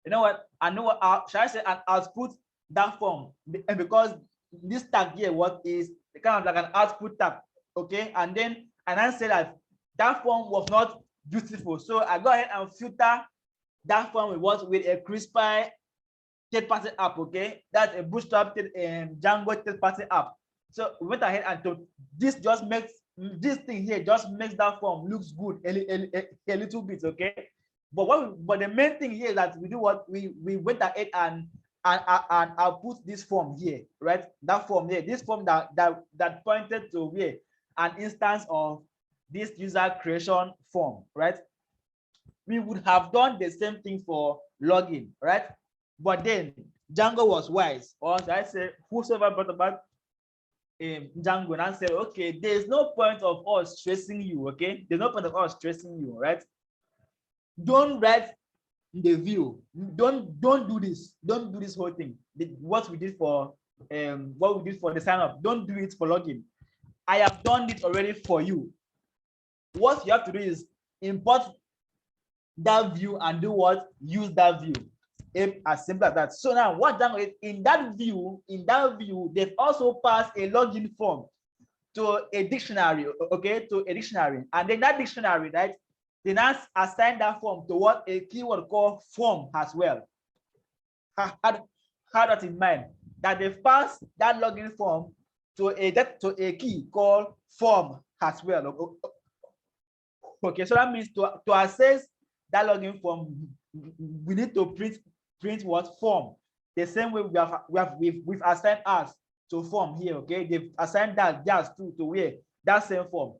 You know what? I know what shall I say, and output that form. And because this tag here, what is kind of like an output tag. Okay. And then I say that form was not beautiful. So I go ahead and filter that form with what? With a Crispy third-party app. Okay, that's a bootstrap Django third-party app. So we went ahead and this just makes this thing here just makes that form looks good a little bit. Okay, but the main thing here is that we do what? We went ahead and I'll put this form here, right? That form here, this form that pointed to where? An instance of this user creation form, right? We would have done the same thing for login, right? But then Django was wise, or should I say, whosoever brought about Django and said, okay, there's no point of us stressing you, okay? There's no point of us stressing you, right? Don't write the view. Don't do this. Don't do this whole thing. What we did for the sign up. Don't do it for login. I have done it already for you. What you have to do is import that view and do what? Use that view. As simple as that. So now what Django is in that view, they've also passed a login form to a dictionary, okay, to a dictionary. And then that dictionary, right, they now assign that form to what? A keyword called form as well. Have that in mind, that they pass that login form to a key called form as well. Okay, so that means to access that login form, we need to print what? Form. The same way we've assigned us to form here. Okay, they've assigned that just to where? That same form.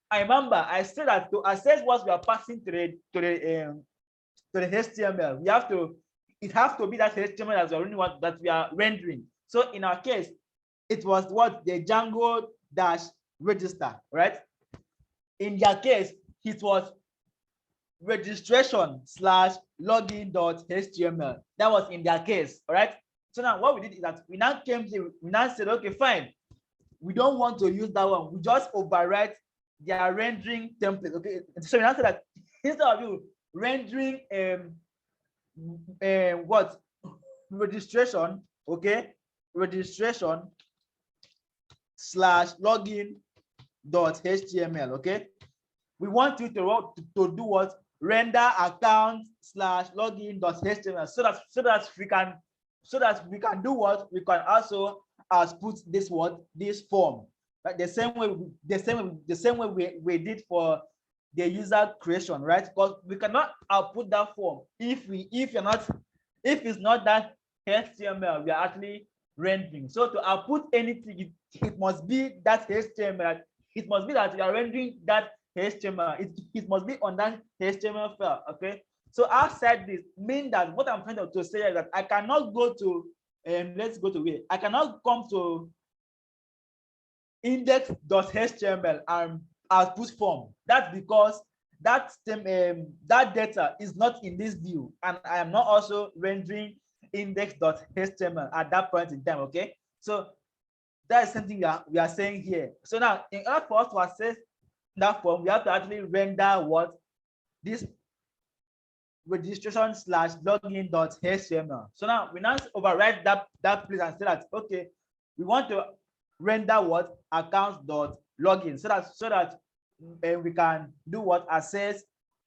I remember I said that to access what we are passing to the HTML, it has to be that HTML that we are rendering. So in our case, it was what? The Django register, right? In their case, it was registration /login.html. That was in their case, all right? So now what we did is that we now came here, we now said, okay, fine. We don't want to use that one. We just overwrite their rendering template, okay? So we now said that instead of you rendering what? Registration, okay? Registration /login.html, okay? We want you to do what? Render account /login.html so that we can do what? We can also put this form, right? The same way we did for the user creation, right? Because we cannot output that form if it's not that HTML we are actually rendering. So to output anything, it must be that HTML. It must be that we are rendering that HTML. It must be on that HTML file. Okay. So outside this mean that what I'm trying to say is that I cannot go to let's go to where I cannot come to index.html and output form. That's because that data is not in this view, and I am not also rendering index.html at that point in time. Okay, so that is something we are saying here. So now, in order for us to access that form, we have to actually render what? This registration /login.html. So now we now override that place and say that, okay, we want to render what? Accounts.login, so that and we can do what? Access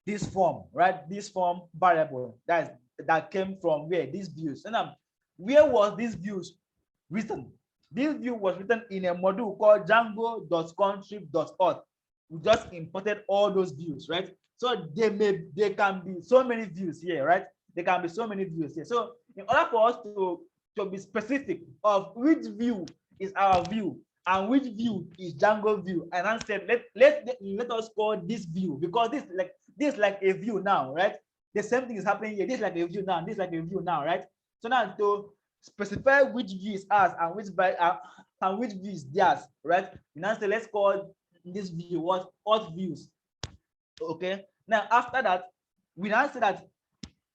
this form, right? This form variable that came from where? These views. And where was this views written? This view was written in a module called Django.contrib.auth. We just imported all those views, right? So there can be so many views here, right? There can be so many views here. So in order for us to be specific of which view is our view and which view is Django view, and I said let us call this view, because this is like a view now, right? The same thing is happening here. This is like a view now. This is like a view now, right? So now to specify which view is ours and which view is theirs, right? You now say let's call this view what? Auth views. Okay. Now after that, we now say that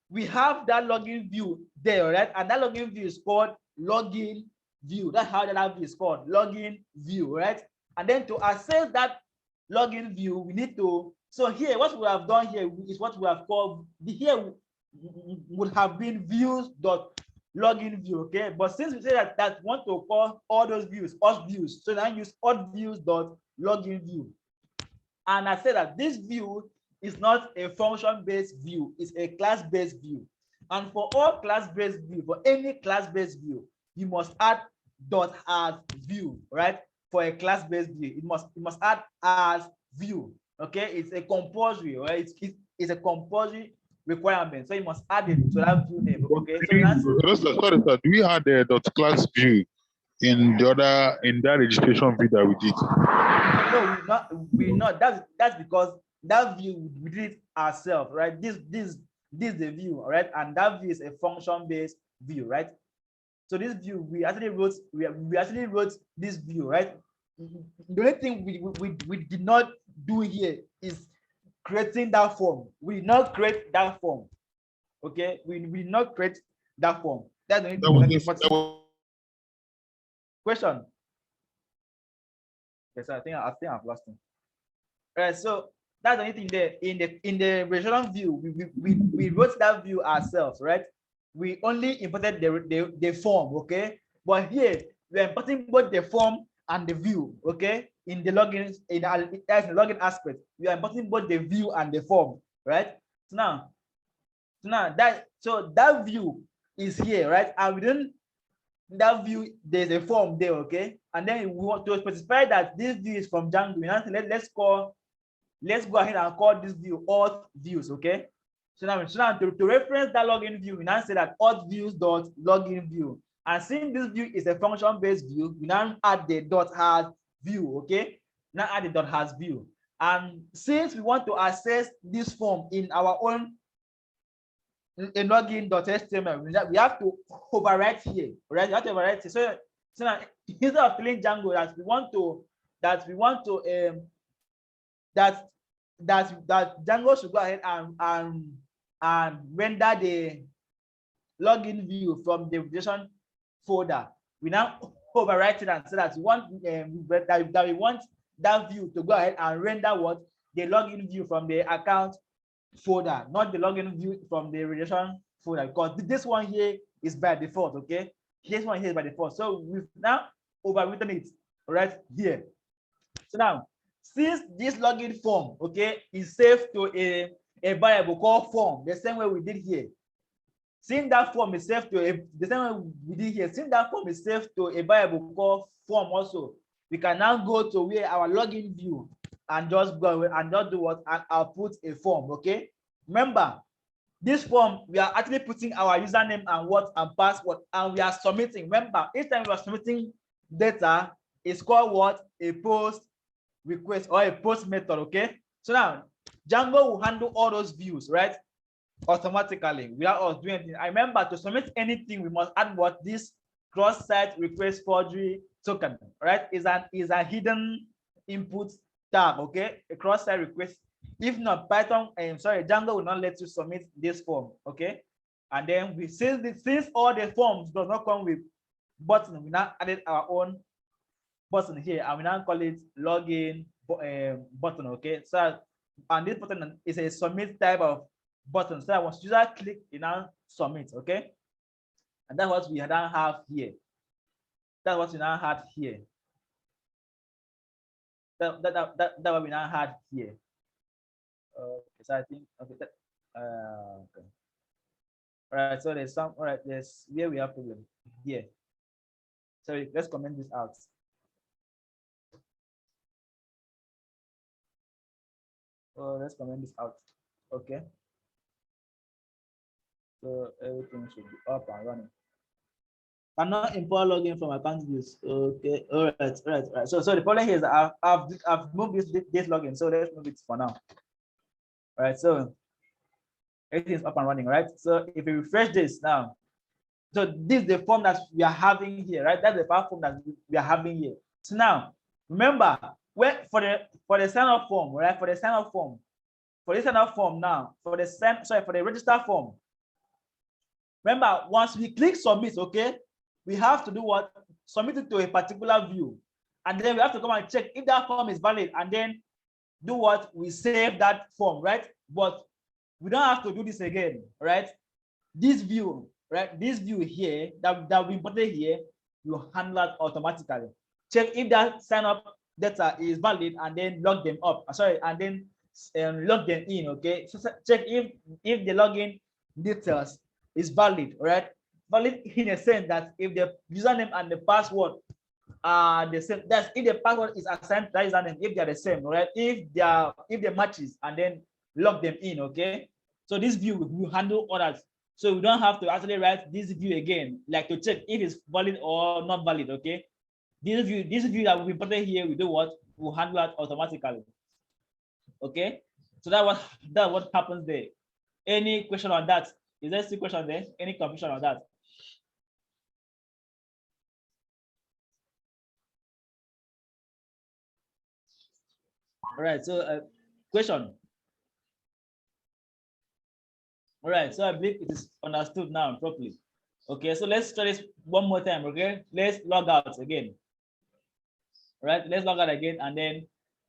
we have that login view there, right? And that login view is called login view. That's how that view is called, login view, right? And then to access that login view, we need to. So here, what we have done here is what we have called here would have been views.login view, okay? But since we say that we want to call all those views auth views, so now use auth views.login view. And I said that this view is not a function-based view, it's a class-based view. And for all class-based view, for any class-based view, you must add .as view, right? For a class-based view, it must add as view. Okay, it's a compulsory, right? It's a compulsory requirement, so you must add it to that view name. Okay, so sorry, sir. Do we add the .class view in that registration view that we did? No, we not. That's because that view we did it ourselves, right? This is the view, right? And that view is a function-based view, right? So this view we actually wrote this view, right? The only thing we did not do here is creating that form. We did not create that form. Okay, we did not create that form. That's the only thing. Question. Yes, I think I've lost him. All right, so that's the only thing there. In the relational view, we wrote that view ourselves, right? We only imported the form, okay? But here we are importing both the form and the view, okay? In the login, in the login aspect, we are importing both the view and the form, right? So now that view is here, right? And within that view, there's a form there, okay? And then we want to specify that this view is from Django. Let's go ahead and call this view auth views, okay? So now to reference that login view, we now say that auth views.login view. And since this view is a function-based view, we now add the .has view, okay? Now add the .has view. And since we want to access this form in our own login.html, we have to overwrite here, right? You have to overwrite it. So now instead of telling Django that Django should go ahead and render the login view from the registration folder, we now overwrite it and say that we want that view to go ahead and render what? The login view from the account folder, not the login view from the registration folder, because this one here is by default, okay? This one here is by default. So we've now overwritten it right here. So now, since this login form, okay, is saved to a variable called form, the same way we did here. Since that form is saved to the same way we did here, since that form is saved to a variable called form also, we can now go to where our login view and just go and just do what? And output a form, okay? Remember, this form, we are actually putting our username and what and password, and we are submitting. Remember, each time we are submitting data, it's called what? A post request or a post method, okay? So now Django will handle all those views, right? Automatically without us doing anything. I remember to submit anything, we must add what? This cross-site request forgery token, right? Is a hidden input tag, okay? A cross-site request. If not, Django will not let you submit this form, okay? And then we since all the forms does not come with button, we now added our own button here, and we now call it login button, okay? So and this button is a submit type of button. So once user click, you now submit, okay? And that's what we now have here. That's what we now have here. that what we now had here. Okay, so I think okay. Okay. All right. So there's some. All right. There's where we have problem here. So let's comment this out. Oh, let's comment this out. Okay. So everything should be up and running. Cannot import login from account views. Okay. All right. So the problem here is that I've moved this login. So let's move it for now. All right. So everything is up and running, right? So if we refresh this now, so this is the form that we are having here, right? That's the file form that we are having here. So now remember, where for the sign up form, right? For the sign up form, for the sign up form now, for the register form. Remember, once we click submit, okay, we have to do what? Submit it to a particular view, and then we have to come and check if that form is valid, and then do what? We save that form, right? But we don't have to do this again, right? This view, right? This view here that we imported here, you handle it automatically. Check if that sign up data is valid, and then log them up. And then log them in. Okay. So check if the login details is valid, right? Valid in a sense that if the username and the password are the same, that's if the password is assigned to that username, if they are the same, right? If they matches, and then log them in. Okay. So this view will handle others. So we don't have to actually write this view again, like to check if it's valid or not valid. Okay. This view that we put here, we do what? We'll handle that automatically. Okay. So that what happens there. Any question on that? Is there still question there? Any confusion on that? All right. So question. All right, so I believe it is understood now properly. Okay, so let's try this one more time. Okay, let's log out again. All right, let's log out again, and then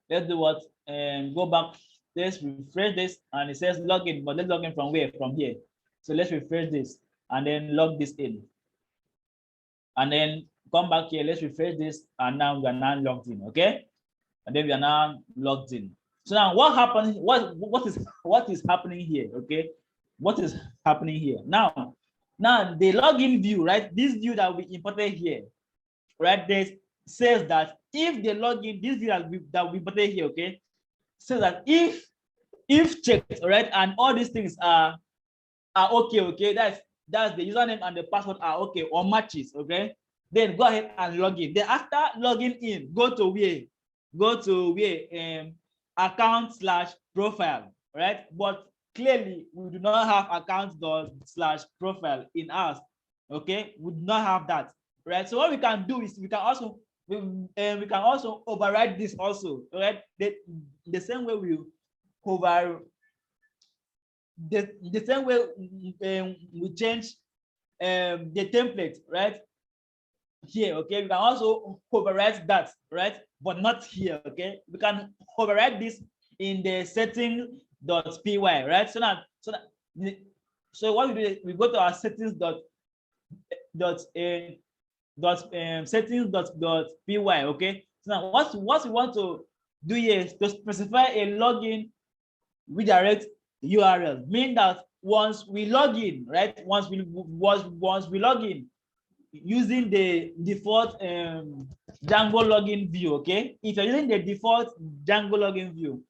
let's do what? And go back. Let's refresh this, and it says login, but let's log in from where? From here. So let's refresh this, and then log this in, and then come back here. Let's refresh this, and now we are now logged in. Okay, and then we are now logged in. So now what happens? What is happening here? Okay. What is happening here now? The login view, right? This view that we imported here, right? This says that if the login, this view that we imported here, okay, says that if checked, right, and all these things are okay, okay, that's the username and the password are okay or matches, okay, then go ahead and log in. Then after logging in, go to where account/profile, right? But clearly we do not have account/profile in ours. Okay, we do not have that, right? So what we can do is we can also override this also, right? The same way we the same way we change the template, right? Here, okay, we can also override that, right? But not here. Okay, we can override this in the setting.py, right? So what we do is we go to our settings.py, okay? So now what we want to do here is to specify a login redirect URL, meaning that once we log in, right? Once we log in using the default Django login view, okay? If you're using the default Django login view,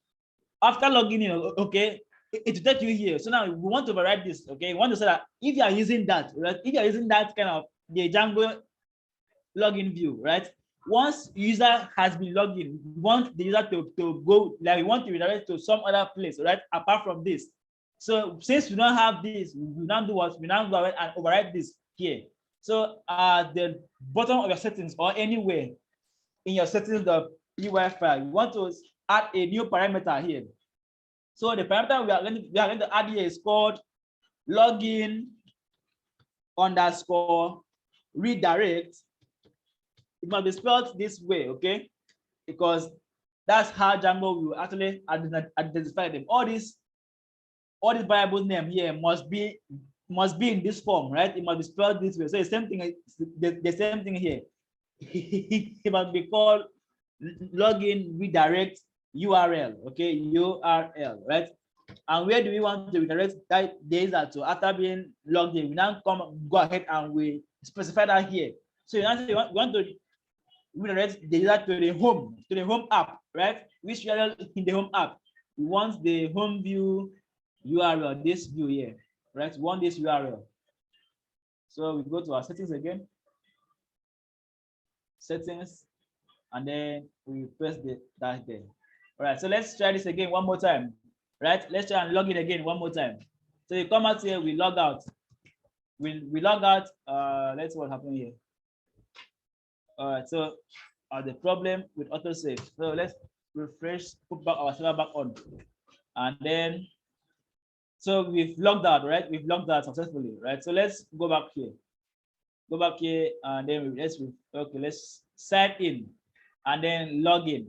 after logging in, okay, it will take you here. So now we want to override this, okay? We want to say that if you are using that, right? If you are using that kind of the Django login view, right? Once user has been logged in, we want the user to go, like we want to redirect to some other place, right? Apart from this. So since we don't have this, we now do what? We now go ahead and override this here. So at the bottom of your settings or anywhere in your settings.py file, you want to add a new parameter here. So the parameter we are going to add here is called login_redirect. It must be spelled this way, okay? Because that's how Django will actually identify them. All these variable name here must be in this form, right? It must be spelled this way. So the same thing, the same thing here. It must be called login redirect URL, okay, URL, right? And where do we want to redirect that data to after being logged in? We now go ahead and we specify that here. So you want to redirect data to the home app, right? Which URL in the home app? We want the home view URL, this view here, right? We want this URL. So we go to our settings again, settings, and then we press the dash there. All right, so let's try this again one more time, right? Let's try and log in again one more time. So you come out here, we log out. We log out. Let's see what happened here. All right, so the problem with autosave. So let's refresh, put back our server back on, and then so we've logged out, right? We've logged out successfully, right? So let's go back here. Go back here, and then let's sign in, and then log in,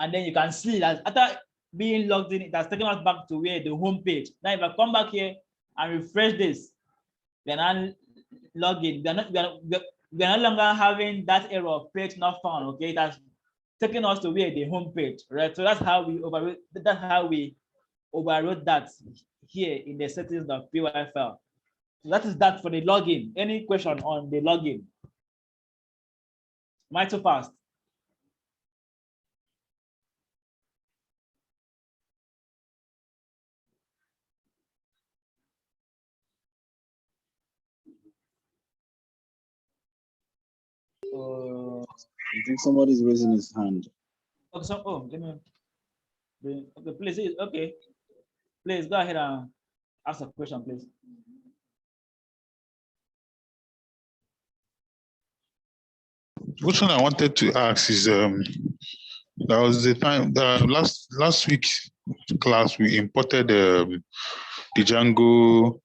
and then you can see that after being logged in, it has taken us back to where the home page. Now, if I come back here and refresh this, then I log in. We're no longer having that error of page not found. Okay, that's taking us to where the home page, right? So that's how we overrode. That's how we overrode that here in the settings.py file. So that is that for the login. Any question on the login? Am I too fast? I think somebody's raising his hand. Okay, so let me. Okay, please. Okay, please go ahead and ask a question, please. Question I wanted to ask is there was the time last week's class we imported the Django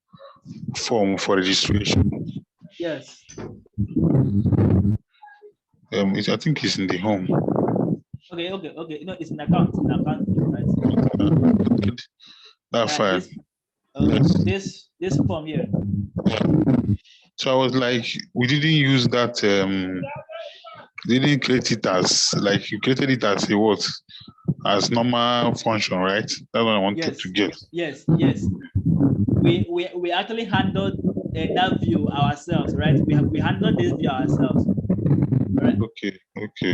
form for registration. Yes. I think it's in the home. Okay. No, it's in account. Right? That's fine. This form here. So I was like, we didn't use that. Didn't create it as like you created it as a what? As normal function, right? That's what I wanted to get. Yes. We actually handled that view ourselves, right? We handled this view ourselves. Right? Okay.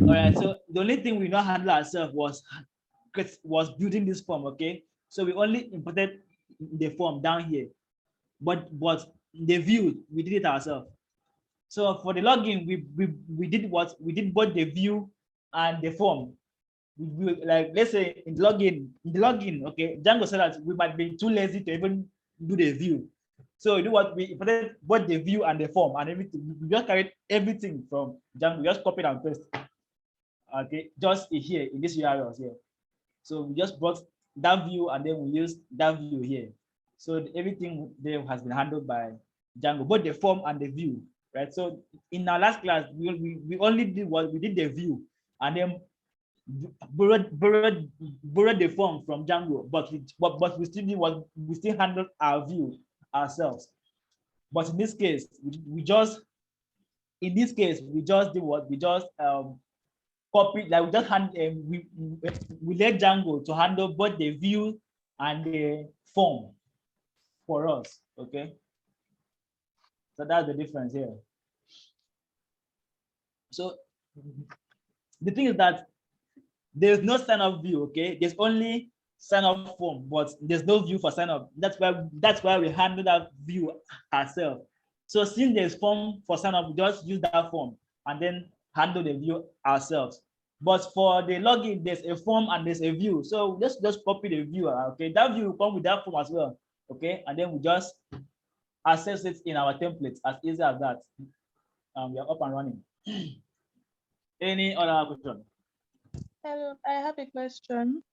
All right. So the only thing we not handle ourselves was building this form. Okay. So we only imported the form down here, but the view we did it ourselves. So for the login, we did what? We did both the view and the form. We like, let's say in the login, okay, Django said that we might be too lazy to even do the view. So you know what? We imported both the view and the form and everything. We just carried everything from Django. We just copied and pasted. Okay, just here in this URL here. So we just brought that view and then we used that view here. So everything there has been handled by Django, both the form and the view, right? So in our last class, we only did what we did the view and then borrowed the form from Django, but we still did what we still handled our view ourselves. But in this case, we just did what we just copy, like we just we let Django to handle both the view and the form for us. Okay, so that's the difference here. So the thing is that there's no sign up view. Okay, there's only sign up form, but there's no view for sign up. That's why we handle that view ourselves. So since there's form for sign up, we just use that form and then handle the view ourselves. But for the login, there's a form and there's a view. So let's just copy the view. Okay, that view will come with that form as well. Okay, and then we just access it in our templates as easy as that. We are up and running. Any other question? Hello, I have a question.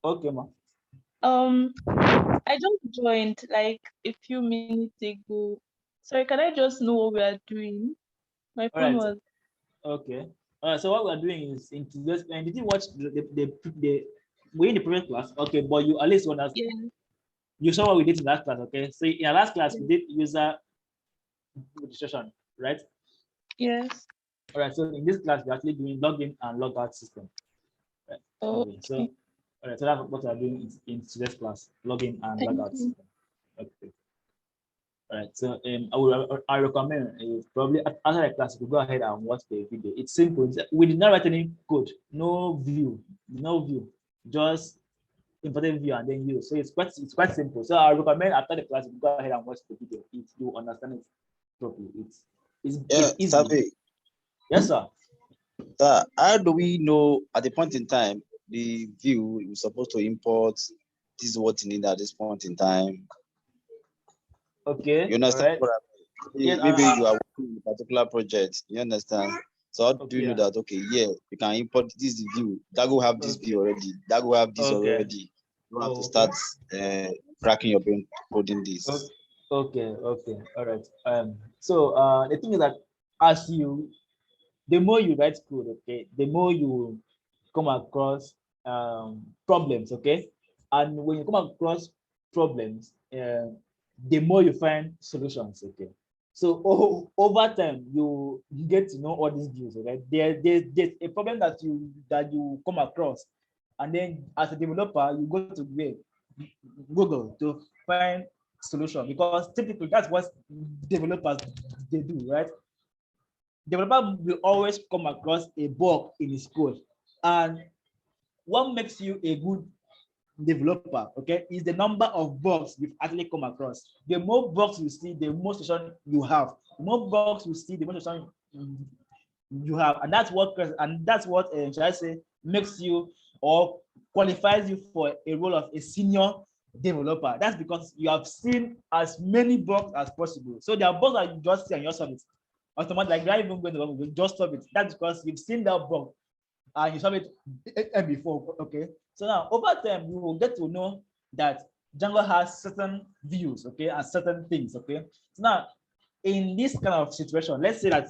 Okay, ma. I just joined like a few minutes ago. Sorry, can I just know what we are doing? My phone was okay. So what we are doing is introduce. And did you watch the we're in the previous class? Okay, but you at least understand. Yeah. You saw what we did in last class. Okay, so in our last class we did user registration, right? Yes. All right, so in this class, we're actually doing login and logout system. Right. Okay, so, Okay. all right, so that's what we're doing in today's class, login and Thank logout you. system. Okay. All right, so I recommend probably after the class, you go ahead and watch the video. It's simple. We did not write any code, no view, just important view and then use. So it's quite simple. So I recommend after the class, you go ahead and watch the video. You understand it properly. It's easy. Survey. Yes, sir. How do we know at the point in time the view is supposed to import? This is what you need at this point in time. Okay. You understand? Right. What I mean? Yes, Maybe you are working in a particular project. You understand? So how do you know that? Okay, yeah, you can import this view. That will have this view already. That will have this already. You have to start cracking your brain coding this. Okay. All right. So the thing is that the more you write code, okay, the more you come across problems, okay, and when you come across problems, the more you find solutions, okay. So over time, you get to know all these views, okay. There's a problem that you come across, and then as a developer, you go to Google to find solution, because typically that's what developers they do, right? Developer will always come across a bug in his code, and what makes you a good developer, okay, is the number of bugs you've actually come across. The more bugs you see, the more solution you have. The more bugs you see, the more solution you have, and that's what should I say, makes you or qualifies you for a role of a senior developer. That's because you have seen as many bugs as possible. So there are bugs that you just see and you solve it automatically, like not even going to just solve it. That's because you've seen that bug and you solve it before. Okay, so now over time you will get to know that Django has certain views, okay, and certain things. Okay, so now in this kind of situation, let's say that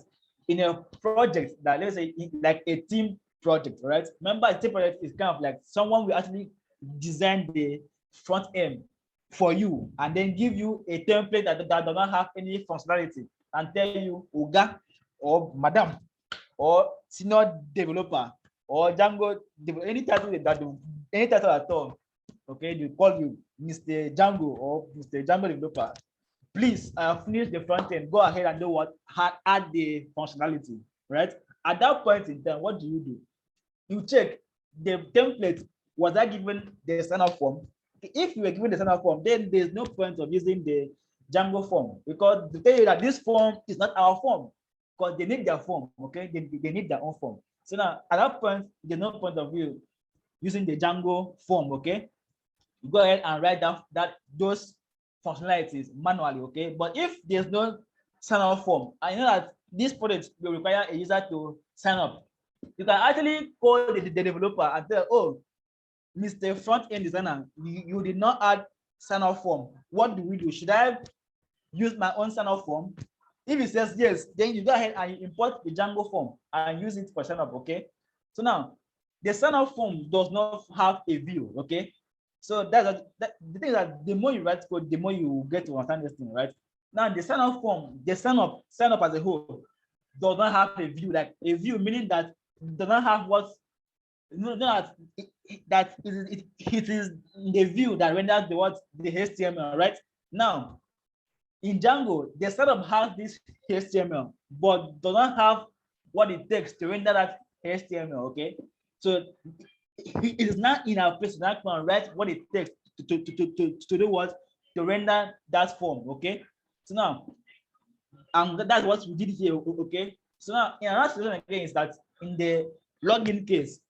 in a project that, let's say like a team project, right? Remember, a team project is kind of like someone will actually design the front end for you and then give you a template that does not have any functionality and tell you, Oga or Madam or senior developer or Django, any title at all, okay, they call you Mr. Django or Mr. Django developer. Please finish the front end, go ahead and do what? Add the functionality, right? At that point in time, what do? You check the template, was I given the standard form? If you were given the standard form, then there's no point of using the Django form, because to tell you that this form is not our form, because they need their form, okay? They need their own form. So now at that point, there's no point of view using the Django form, okay? You go ahead and write down those functionalities manually, okay? But if there's no sign up form, I know that this product will require a user to sign up. You can actually call the developer and tell, oh, Mr. Front-end designer, you did not add sign up form. What do we do? Should I use my own sign up form? If it says yes, then you go ahead and you import the Django form and use it for sign up, okay? So now, the sign up form does not have a view, okay? So the thing is that the more you write code, the more you get to understand this thing, right? Now the sign up form, the sign up as a whole does not have a view, like a view, meaning that it does not have what, it is the view that renders the HTML, right? Now in Django, the setup has this HTML, but does not have what it takes to render that HTML, okay? So it is not in our place to not write what it takes to do what? To render that form, okay? So now, that's what we did here, okay? So now, in another situation again is that in the login case,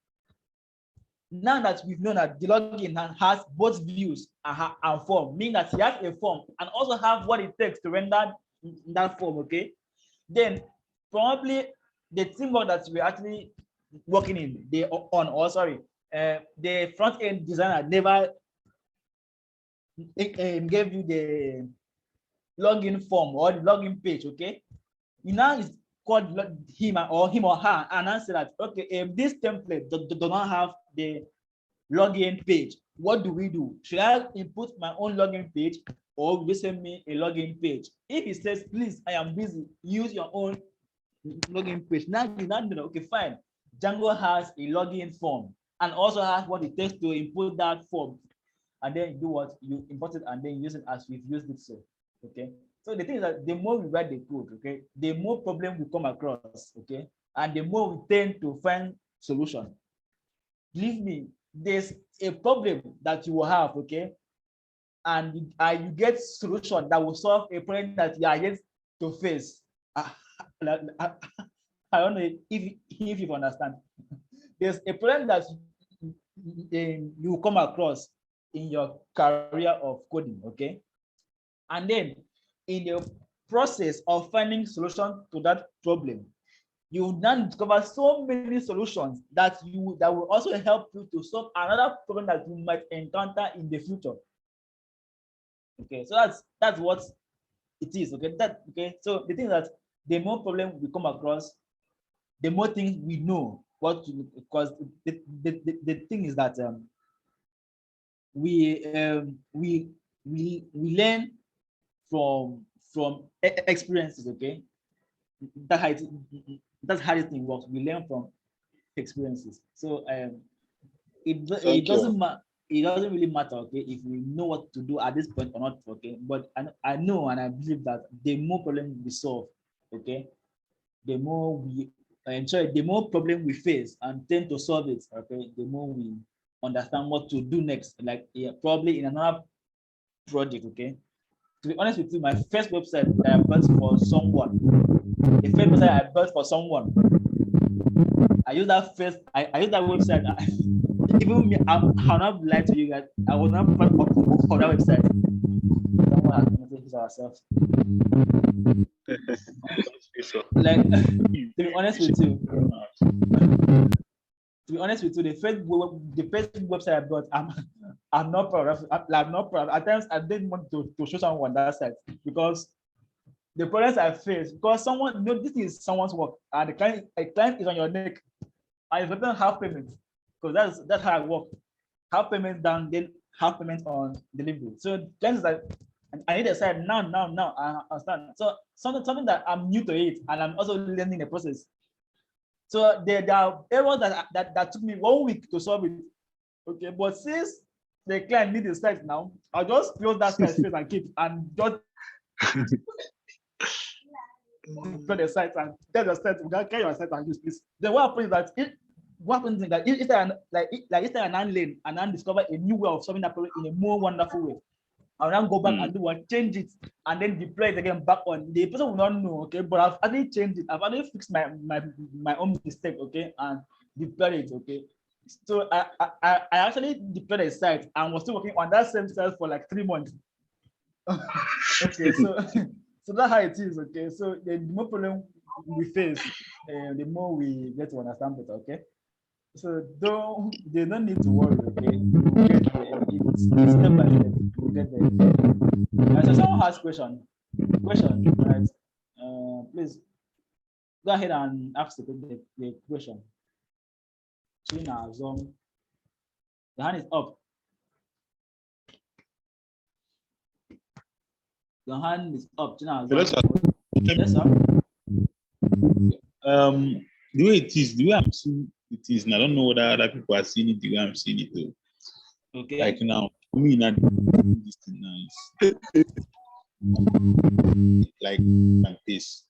now that we've known that the login has both views and form, meaning that he has a form and also have what it takes to render that form, okay? Then probably the teamwork that we're actually working in, the front end designer never gave you the login form or the login page, okay? You now is called him or her and answer that, okay, if this template does not have the login page, what do we do? Should I input my own login page or will you send me a login page? If it says, please, I am busy, use your own login page. Now you now know, okay, fine. Django has a login form and also has what it takes to input that form. And then you do what? You import it and then use it as we've used it so. Okay. So the thing is that the more we write the code, okay, the more problem we come across, okay, and the more we tend to find solution. Believe me, there's a problem that you will have, okay, and you get solution that will solve a problem that you are yet to face. I don't know if you understand. There's a problem that you come across in your career of coding, okay? And then in the process of finding solution to that problem, you then discover so many solutions that will also help you to solve another problem that you might encounter in the future. Okay, so that's what it is. Okay, so the thing is that the more problem we come across, the more things we know what to, because the thing is that we learn from experiences. Okay, that's how this thing works. We learn from experiences. So it doesn't matter. It doesn't really matter, okay, if we know what to do at this point or not, okay. But I know and I believe that the more problem we solve, okay, the more we the more problem we face and tend to solve it, okay, the more we understand what to do next. Like probably in another project, okay. To be honest with you, my first website that I built for someone, the first website I built for someone, I use that website. Even me, I'll not lie to you guys. I was not part of that website. Someone has messaged ourselves. Like, to be honest with you, the first website I built, I'm not proud of. I'm not proud. At times, I didn't want to show someone that site because the problems I face, because someone, this is someone's work, and the client is on your neck, and it's better half payment, because that's how I work. Half payment down, then half payment on delivery. So clients like, I need a site now. I understand. So something that I'm new to it, and I'm also learning the process. So there are errors that took me 1 week to solve it. Okay, but since the client needs the site now, I'll just close that site space and keep and just put the site and tell the site, we can carry your site and use this. Then what happens is that if an lane and then discover a new way of solving that problem in a more wonderful way, I'll then go back and do one, change it, and then deploy it again back on. The person will not know, okay, but I've already changed it. I've already fixed my own mistake, okay, and deployed it, okay. So I actually deployed a site and was still working on that same site for like 3 months. Okay, so that's how it is, okay. So the more problem we face, the more we get to understand it, okay. So they don't need to worry, okay. We'll get there. It's step by step. We'll get there. So someone has question, right? Please go ahead and ask the question. China Zone. The hand is up. Your hand is up. China Zone. Yes, sir. The way it is, the way I'm seeing it is, and I don't know whether other people are seeing it the way I'm seeing it though. Okay. Like now, for me, not this thing now is like my pace.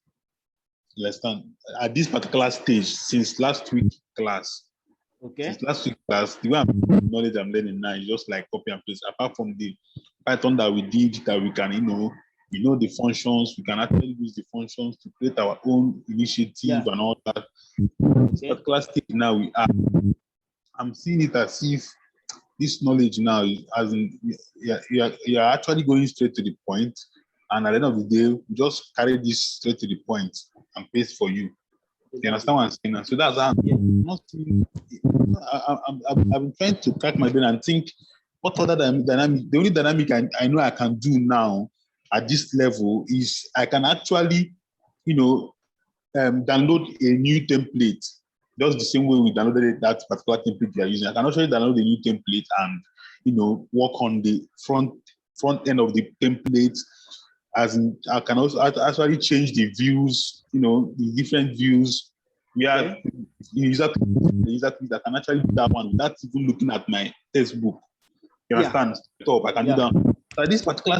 You understand? At this particular stage, since last week class, the way knowledge I'm learning now is just like copy and paste. Apart from the Python that we did, that we can, we know the functions, we can actually use the functions to create our own initiative and all that. This particular stage now I'm seeing it as if this knowledge now is as in you're actually going straight to the point, and at the end of the day, we just carry this straight to the point and paste for you. You understand what I'm saying? So that's how I'm not seeing. I've been trying to crack my brain and think what other dynamic. The only dynamic I know I can do now at this level is I can actually, download a new template. Just the same way we downloaded that particular template we are using. I can actually download a new template and work on the front end of the template as in, I can also actually change the views, the different views. We have user tools that can actually do that one without even looking at my textbook. You understand? So I can do that. So this particular,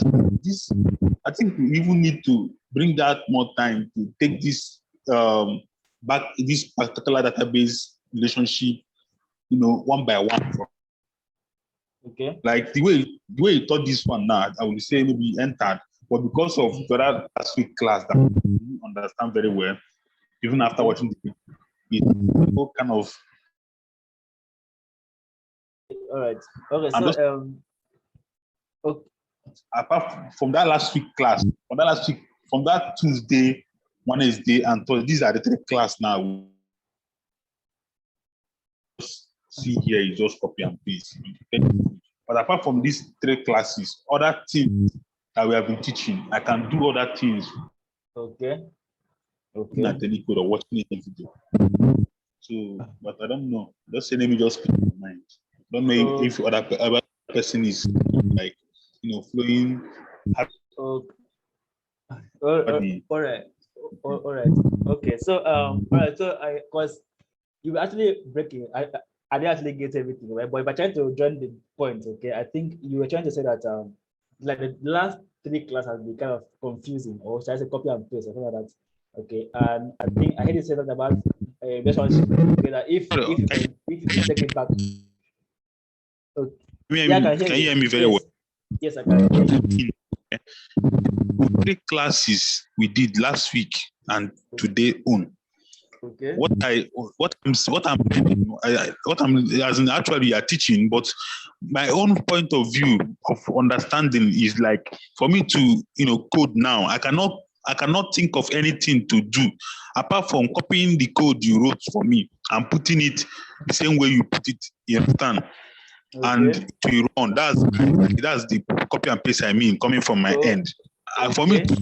I think we even need to bring that more time to take this back, this particular database relationship, one by one. Okay. Like the way you taught this one now, I would say maybe entered, but because of the other last week class that you understand very well, even after watching the video, it's kind of. All right. Okay. So okay. Apart from that last week class, from that Tuesday, Wednesday, and Thursday, these are the 3 class now. See here is just copy and paste. But apart from these 3 classes, other things that we have been teaching, I can do other things. Okay. Not any code or watching any video. So, but I don't know. Just say, let me just keep in mind. Don't know if other person is like, flowing. Okay. All right. All right. Okay. So all right. So because you were actually breaking, I didn't actually get everything, right? But if I try to join the point, okay, I think you were trying to say that like the last 3 classes have been kind of confusing, or should I say copy and paste, or something like that. Okay, and I think I heard you say that about relationship. Okay, that if you take it back. Okay. Can you hear me very well? Yes, I can hear you. 3 classes we did last week and today on. Okay. What I'm as in actually are teaching, but my own point of view of understanding is like for me to code now. I cannot think of anything to do apart from copying the code you wrote for me and putting it the same way you put it. You understand? Okay. And to run. That's the copy and paste I mean coming from my end. For me to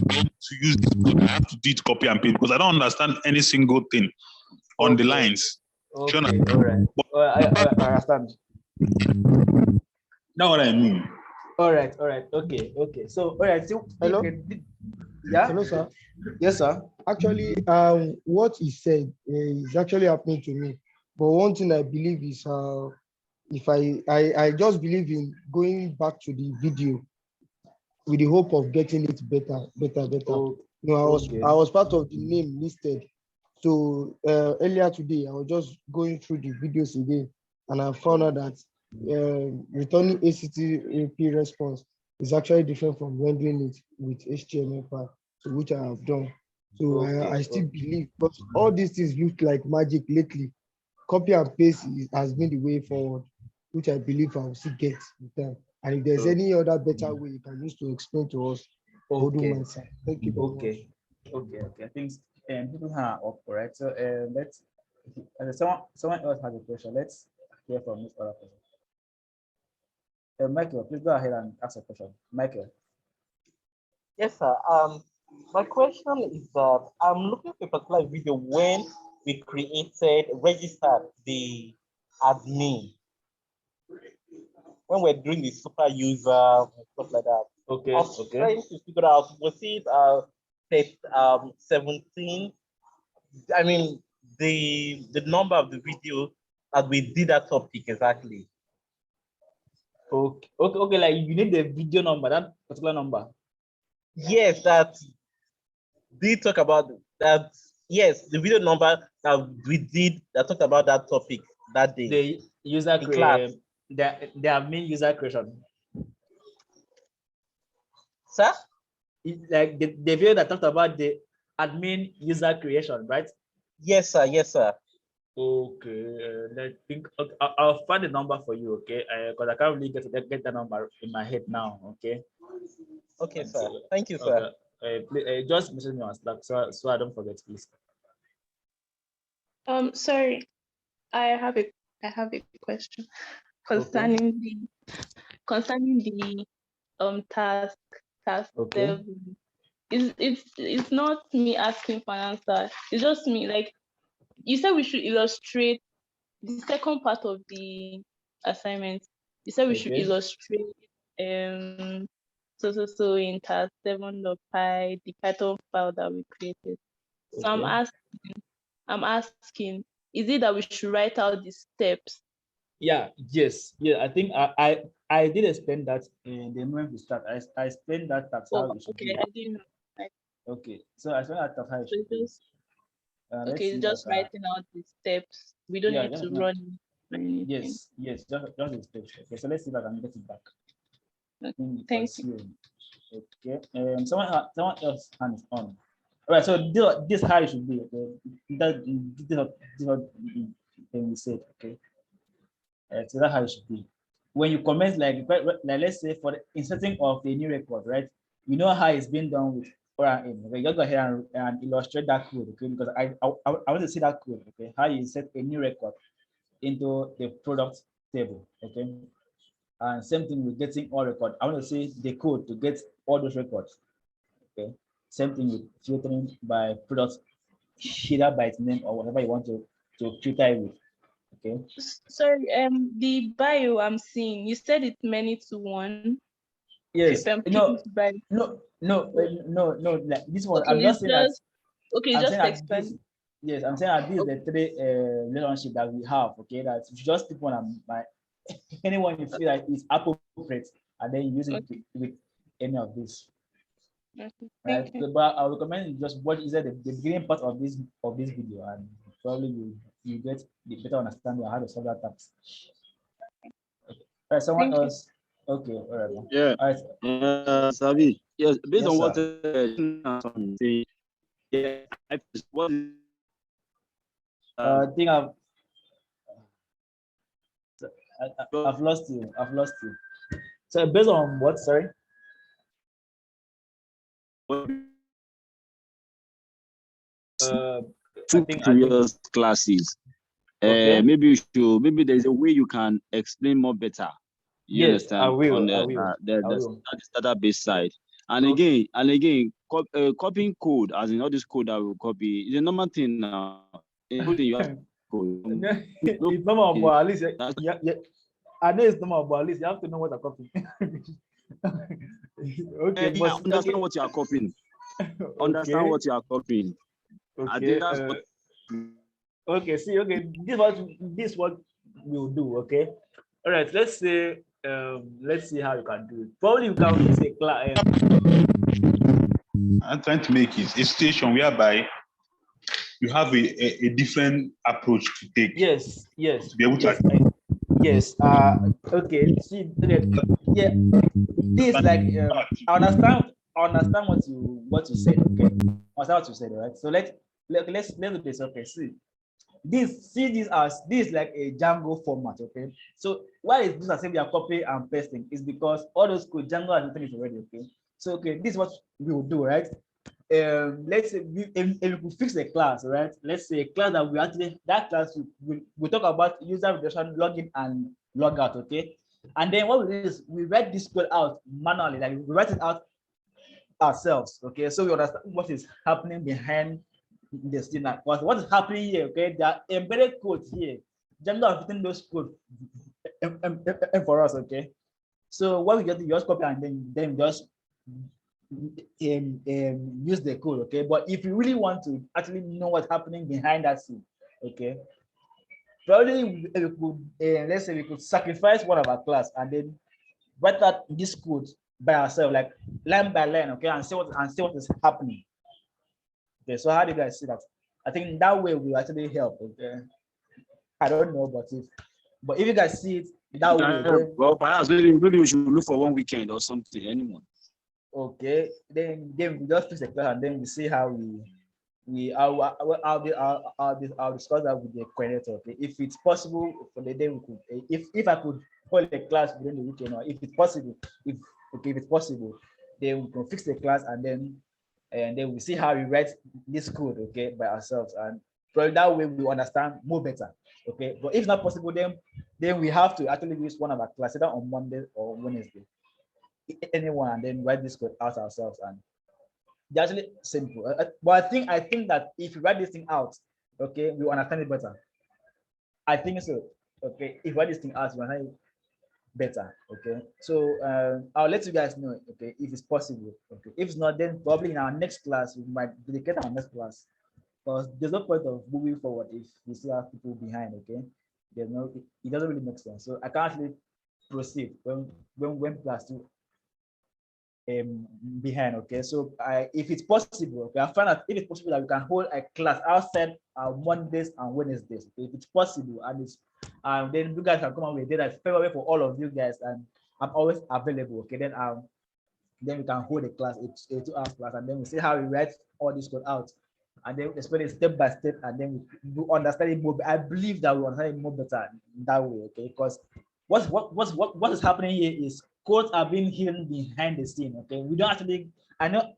use this code, I have to do it copy and paste because I don't understand any single thing on the lines. Okay, all right. I understand. That's what I mean. All right. Okay. So, all right. So, hello? Yeah? Hello, sir. Yes, sir. Actually, what he said is actually happening to me. But one thing I believe is if I just believe in going back to the video with the hope of getting it better. Oh, I was part of the name listed. So earlier today, I was just going through the videos again, and I found out that returning HTTP response is actually different from rendering it with HTML5, so which I have done. So I still believe, but all these things look like magic lately. Copy and paste has been the way forward, which I believe I will still get with time. And if there's any other better way you can use to explain to us, I wouldn't mind, sir. Thank you very much. Okay. I think people are up, right? So let's. Someone else has a question. Let's hear from this other person. Michael, please go ahead and ask a question. Michael. Yes, sir. My question is that I'm looking for a particular video when we registered the admin. When we're doing the super user and stuff like that. Okay. I was trying to figure out, was it page 17? I mean, the number of the video that we did that topic exactly. Okay. Like you need the video number, that particular number. Yes, that did talk about that. Yes, the video number that we did that talked about that topic that day. The user class. The admin user creation. Sir? Like the video that talked about the admin user creation, right? Yes, sir. Okay, I think I'll find the number for you, okay? Because I can't really get the number in my head now, okay? Okay, sir. Thank you, sir. Please, just message me on Slack so I don't forget, please. Sorry, I have a question concerning the task Okay. 7. It's not me asking for an answer. It's just me. Like you said, we should illustrate the second part of the assignment. You said we should illustrate so in task 7.py, the Python file that we created. So Okay. I'm asking, is it that we should write out the steps? Yeah, yes, yeah. I think I did explain that in the moment we start. I explained that that's how Oh, it should okay, be. I didn't know. Like, Okay, so I explained that that's how it so should it's be. just Let's okay, see it's if I just can. writing out the steps. We don't Yeah, need just to no. run it or anything. Yes, just the stage. Okay, so let's see if I can get it back. Thank you. Okay. Someone else hand is on. All right. So this how it should be. Okay. This what thing we said. Okay. So that's how it should be. When you comment like let's say for the inserting of a new record, right? You know how it's been done with ORM. Okay, just go ahead and illustrate that code, okay? Because I want to see that code, okay? How you insert a new record into the product table, okay? And same thing with getting all record. I want to see the code to get all those records, okay? Same thing with filtering by product, either by its name or whatever you want to filter it with, okay? Sorry, the bio I'm seeing, you said it's many to one. Yes, People to buy. no. Like this one, Okay, I'm just saying that. okay, I'm saying just that this. expand. Yes, I'm saying that this is the three relationship that we have. Okay, that you just pick one and by anyone you feel like is appropriate, and then you use it with any of this. Okay, Right. thank you. So, but I recommend you just watch the beginning part of this video, and probably you get the better understanding of how to solve that task. Okay. Someone Thank you. else. Okay. All right. Yeah. All right. Sabi. Yes, based Yes, on what sir. yeah, what I think I've lost you. I've lost you. So based on what? Sorry. two previous classes. Okay. Maybe there's a way you can explain more better. You Yes, I understand will. on I will. the database side. And again, copying code, as in all this code that we copy, is a normal thing now. Including you have code. It's normal, but at least I know it's normal, but at least you have to know what I'm copying. Okay, yeah, understand what you are copying. Understand what you are copying. I think that's what. Okay, see, okay, this what we'll do, okay? All right, let's see how you can do it. Probably you can use a class. I'm trying to make it a situation whereby you have a different approach to take. Yes. To be able to. Yes. Okay. See, okay. Yeah. This like I understand what you said. Okay. I understand what you said. Right. So let's do this. Okay. See this as this like a Django format. Okay. So why is this as if we are copying and pasting? Is because all those code Django has finished already. Okay. So okay, this is what we will do, right? Let's say if we could fix the class, right? Let's say a class that we actually that class we talk about user registration, login and logout, okay? And then what we do is we write this code out manually, like we write it out ourselves, okay? So we understand what is happening behind the scene. What is happening here, okay? There are embedded codes here. Django has written those code for us, okay? So what we just copy and then just use the code, okay? But if you really want to actually know what's happening behind that scene, okay, probably we could let's say we could sacrifice one of our class and then write out this code by ourselves, like line by line, okay, and see what is happening. Okay, so how do you guys see that? I think that way will actually help. Okay, I don't know, but if you guys see it that way, then, well, perhaps maybe we should look for one weekend or something. Anyone. Okay, then we just fix the class and then we see how I'll discuss that with the coordinator. Okay, if it's possible for the day we could, if I could hold a class during the weekend, or if it's possible, if it's possible, then we can fix the class and then we see how we write this code, okay, by ourselves, and probably that way we understand more better. Okay, but if not possible, then we have to actually use one of our classes either on Monday or Wednesday. Anyone, and then write this code out ourselves, and they're actually simple. But I think that if you write this thing out, okay, we understand it better. I think so. Okay, if you write this thing out, better. Okay, so I'll let you guys know, okay, if it's possible. Okay, if it's not, then probably in our next class we might dedicate our next class, because there's no point of moving forward if we still have people behind. Okay, there's no, it doesn't really make sense. So I can't actually proceed when class two behind. Okay, so if it's possible, okay, I find out if it's possible that we can hold a class outside Mondays and Wednesdays. Okay, if it's possible, and it's then you guys can come up with a day that's favorable for all of you guys, and I'm always available. Okay, then we can hold a class, a 2 hours class, and then we see how we write all this code out, and then explain it step by step, and then we understand it more. I believe that we understand it more better that way. Okay, because what is happening here is codes are being hidden behind the scene. Okay, we don't actually. I know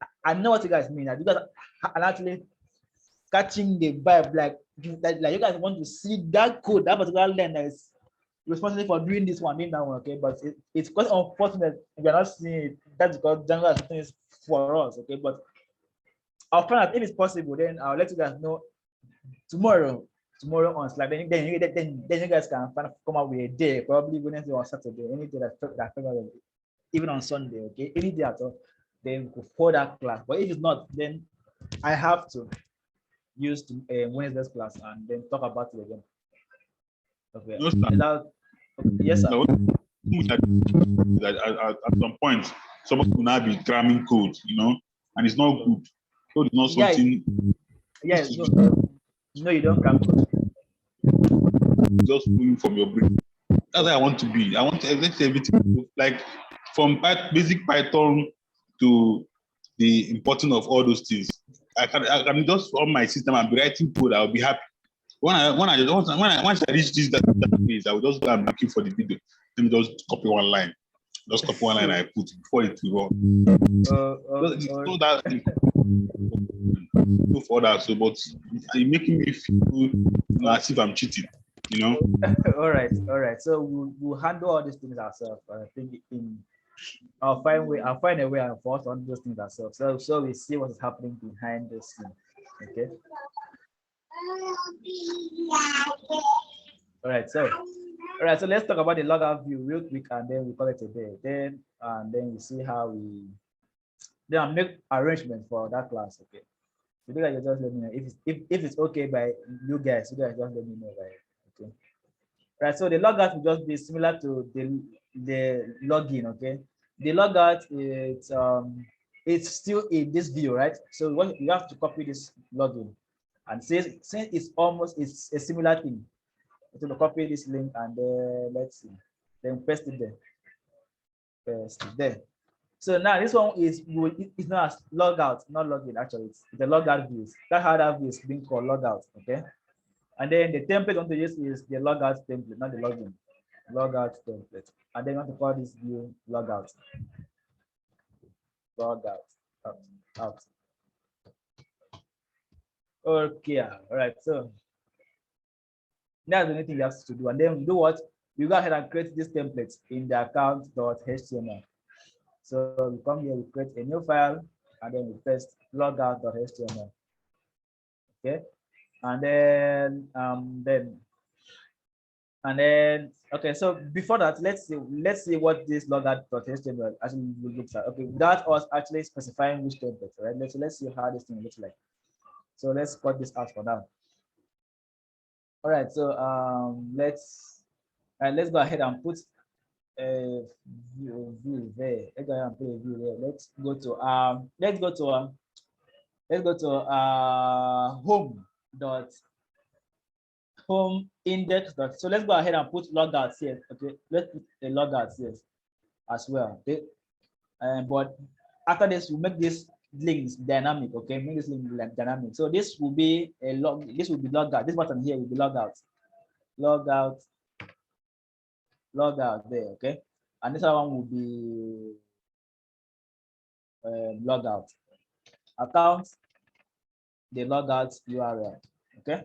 what you guys mean. That you guys are actually catching the vibe, like you guys want to see that code, that particular line that is responsible for doing this one, doing that one. Okay, but it's quite unfortunate we are not seeing it. That's because Django has things for us. Okay, but I'll find out if it's possible. Then I'll let you guys know tomorrow on Slack. Then you guys can come up with a day, probably Wednesday or Saturday, any day that February, even on Sunday. Okay, any day at all. Then we for that class. But if it's not, then I have to use Wednesday's class and then talk about it again. Okay. Yes, sir. That at some point, someone will now be cramming code, and it's not good. Code is not something. Yeah, no, you don't cram code. Just moving from your brain. That's where I want to be. I want to let everything, like from basic Python to the importance of all those things. I can just on my system and be writing code. I'll be happy. Once I reach this database, I will just go and looking for the video. Let me just copy one line. Just copy one line I put before it will run. So that go for that. So, but it's making me feel as if I'm cheating. All right. So we'll handle all these things ourselves. I think I'll find a way for us to handle those things ourselves. So we see what is happening behind the scene. Okay. All right. So let's talk about the logout view real quick, and then we call it a day. Then we see how we then make arrangements for that class. Okay. So you guys just let me know if it's okay by you guys. You guys just let me know. Right. Okay. Right. So the logout will just be similar to the login. Okay. The logout is it's still in this view, right? So what you have to copy this login, and since it's a similar thing. So copy this link and let's see, then paste it there. Paste it there. So now this one is not as logout, not login. Actually, it's the logout views. That's how that view is being called logout. Okay. And then the template I want to use is the logout template, not the login. Logout template. And then I want to call this view logout. Logout. Out. Okay. All right. So that's the only thing you have to do. And then we do what? We go ahead and create this template in the account.html. So we come here, we create a new file, and then we paste logout.html. Okay. And then okay, so before that, let's see what this logout.html actually looks like. Okay, without us actually specifying which template, right? Let's see how this thing looks like. So let's cut this out for now. All right, so let's go ahead and put a view there. Let's go ahead and put a view there. Let's go to home index. So let's go ahead and put logout here. Okay, let's put a logout here as well. Okay, but after this, we make this links dynamic. Okay, make this link dynamic. So this will be a log. This will be logout. This button here will be logout. Logout there. Okay, and this one will be logout account, the logout URL. Okay,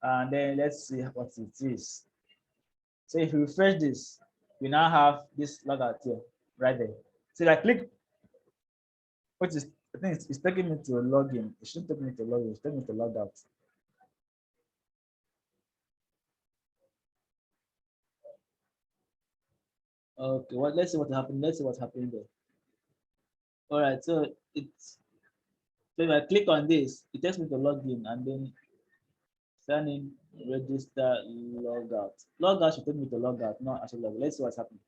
and then let's see what it is. So if you refresh this, we now have this logout here right there. So I click, which is, I think it's taking me to login. It shouldn't take me to login, it's taking me to logout. Okay, well, let's see what happened. Let's see what's happening there. All right, so it's so if I click on this, it takes me to login and then sign in, register, logout. Logout should take me to logout, not actually log. Let's see what's happening.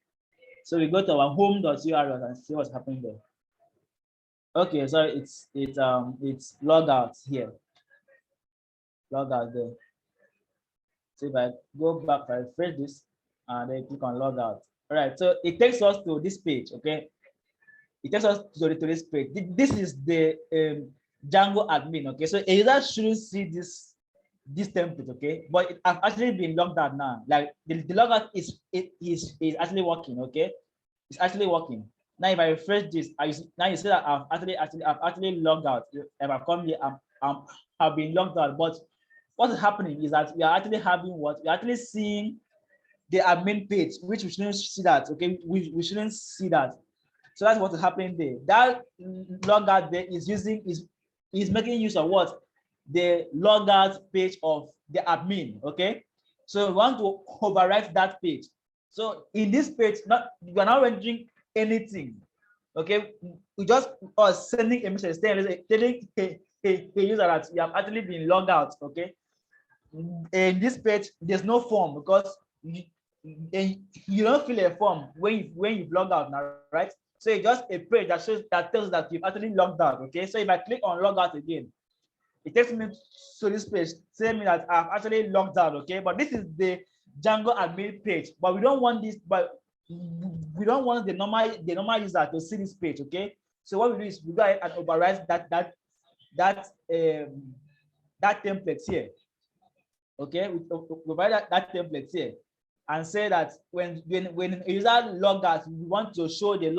So we go to our home.url and see what's happening there. Okay, so it's logout here. Logout there. So if I go back, I refresh this and then click on logout. All right, so it takes us to this page, okay? It takes us to this page. This is the Django admin, okay? So a user shouldn't see this template, okay? But it has actually been logged out now. Like the logout is actually working, okay? It's actually working. Now if I refresh this, now you see that I've actually logged out. If I come here, I've been logged out. But what is happening is that we are actually having what? We're actually seeing the admin page, which we shouldn't see that, okay? We shouldn't see that. So that's what is happening there. That logout there is making use of what? The logout page of the admin, okay? So we want to overwrite that page. So in this page, we're not rendering anything, okay? We just are sending a message telling a user that you have actually been logged out, okay? In this page, there's no form because you don't fill a form when you log out now, right? So it's just a page that tells that you've actually logged out, okay? So if I click on log out again, it takes me to this page telling me that I've actually logged out, okay? But this is the Django admin page, but we don't want this, but we don't want the normal user to see this page, okay? So what we do is we go ahead and override that template here, okay? We provide that template here and say that when a user log out, we want to show the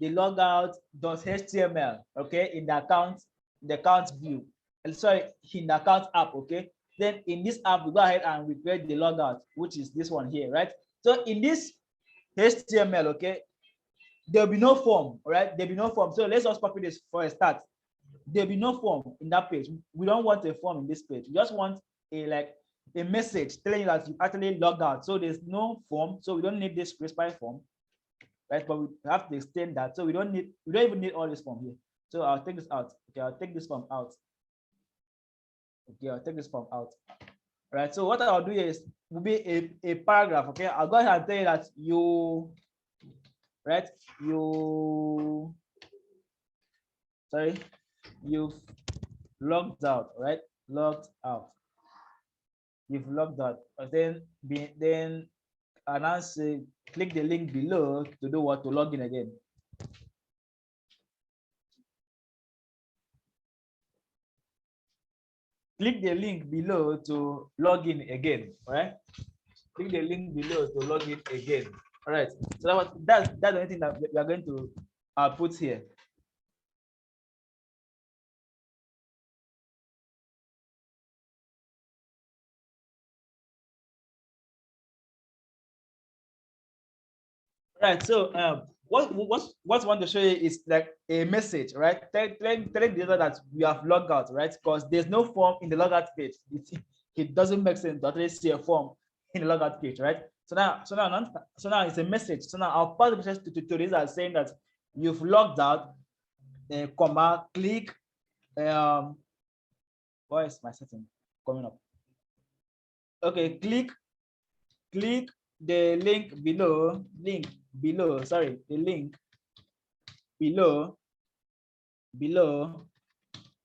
logout.html, okay, in the account view, and sorry, in the account app, okay. Then in this app, we go ahead and we create the logout, which is this one here, right? So in this HTML, okay, there'll be no form, all right? There'll be no form. So let's just copy this for a start. There'll be no form in that page. We don't want a form in this page. We just want a message telling you that you actually logged out. So there's no form. So we don't need this specify form, right? But we have to extend that. So we don't even need all this form here. So I'll take this out. Okay, I'll take this form out. Okay, I'll take this form out. All right. So what I'll do is will be a paragraph. Okay, I'll go ahead and tell you that you've logged out, right? Logged out. You've logged out. Then and now say click the link below to do what? To log in again. Click the link below to log in again. All right. Click the link below to log in again. All right. So that's the only thing that we are going to put here. Right. So what I want to show you is like a message, right? Telling the user that we have logged out, right? Because there's no form in the logout page. It doesn't make sense to actually see a form in the logout page, right? So now it's a message. So now I'll pass the message to the user saying that you've logged out, comma, click, why is my setting coming up? Okay, click the link below, the link below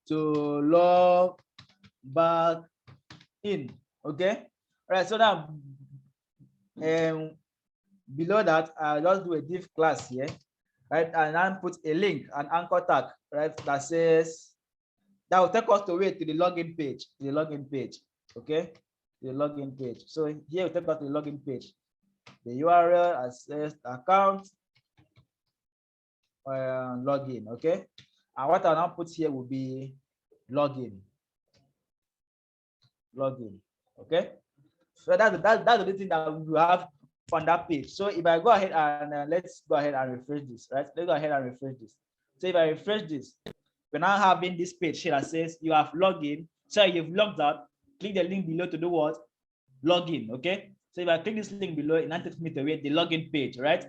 to log back in. Okay. All right. So now below that, I'll just do a div class here, right? And then put a link, an anchor tag, right? That says that will take us to the login page, okay? The login page. So here we take us to the login page. The URL access account login, okay? And what I'll now put here will be login, okay? So that's the only thing that we have on that page. So if I go ahead and let's go ahead and refresh this, right? Let's go ahead and refresh this. So if I refresh this, we're now having this page here that says you have logged in. So you've logged out. Click the link below to do what? Login, okay? So if I click this link below, it now takes me to the login page, right?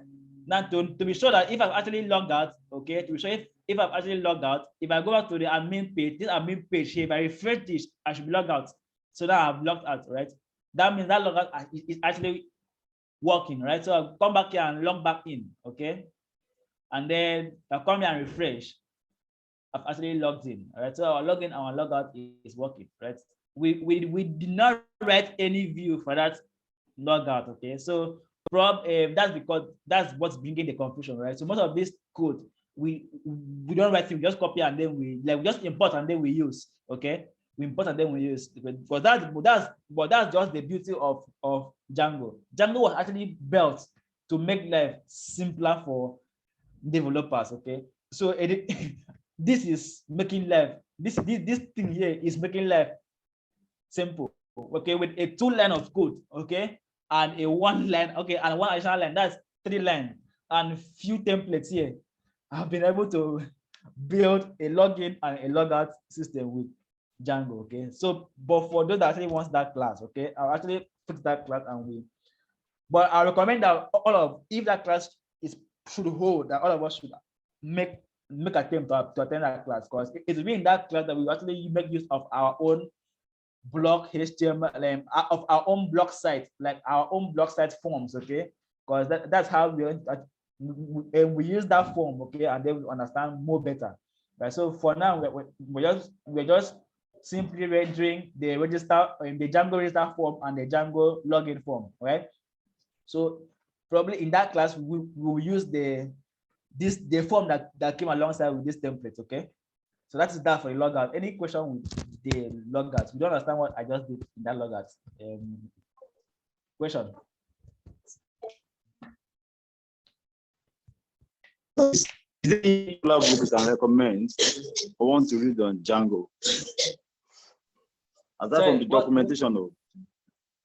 Now to be sure that if I've actually logged out, okay, to be sure if I've actually logged out, if I go back to the admin page, this admin page here, if I refresh this, I should be logged out. So now I've logged out, right? That means that logout is actually working, right? So I'll come back here and log back in, okay? And then I'll come here and refresh. I've actually logged in, right? So our login and our logout is working, right? We did not write any view for that logout, okay? So that's because that's what's bringing the confusion, right? So most of this code we don't write it, we just copy and then we just import and then we use, okay? We import and then we use, but that's just the beauty of Django. Django was actually built to make life simpler for developers, okay? So this is making life, this thing here is making life simple, okay, with a 2 line of code, okay, and a 1 line, okay, and 1 additional line, that's 3 lines, and few templates here. I've been able to build a login and a logout system with Django, okay? So, but for those that actually wants that class, okay, I'll actually fix that class and but I recommend that if that class should hold, that all of us should make attempt to attend that class, because it's really in that class that we actually make use of our own block HTML, of our own block site, like our own block site forms, okay? Because that's how we use that form, okay, and then we understand more better. Right? So for now, we're just simply rendering the register in the Django register form and the Django login form, right? So probably in that class we will use the form that came alongside with this template, okay? So that is that for the logout. Any question with the logout? We don't understand what I just did in that logout. Question? Is there any book you can recommend or want to read on Django? Aside from the documentation,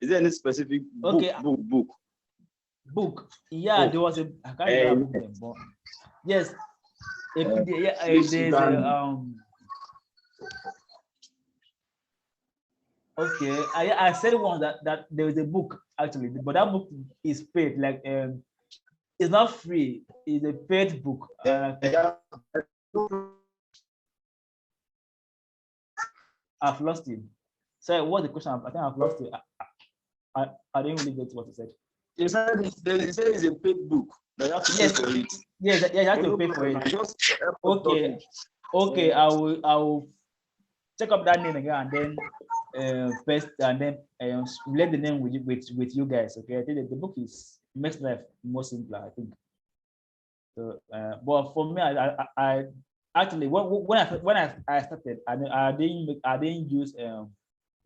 is there any specific book? Book? Yeah, there was a. I can't remember them, but yes. Okay, I said once that there is a book actually, but that book is paid. Like it's not free. It's a paid book. I've lost it. So what's the question? I think I've lost it. I didn't really get what you said. You said it's a paid book. You have to pay for it. Yes, you have to pay for it. Okay. I will check up that name again and then paste and then let the name with you guys. Okay, I think the book makes life more simpler, I think. So, but for me, I actually when I started, I didn't use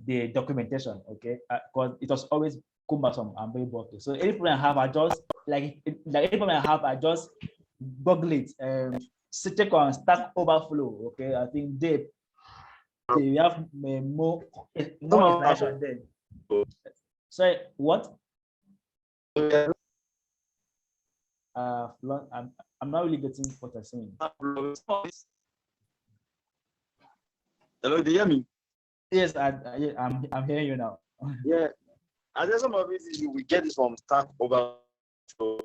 the documentation, okay, because it was always cumbersome and very bulky. So any problem I have, I just Google it, check on Stack Overflow. Okay, I think they have more information there. Sorry, what? I'm not really getting what you're saying. Hello, do you hear me? Yes, I'm hearing you now. Yeah, and then some of it we get this from Stack Overflow,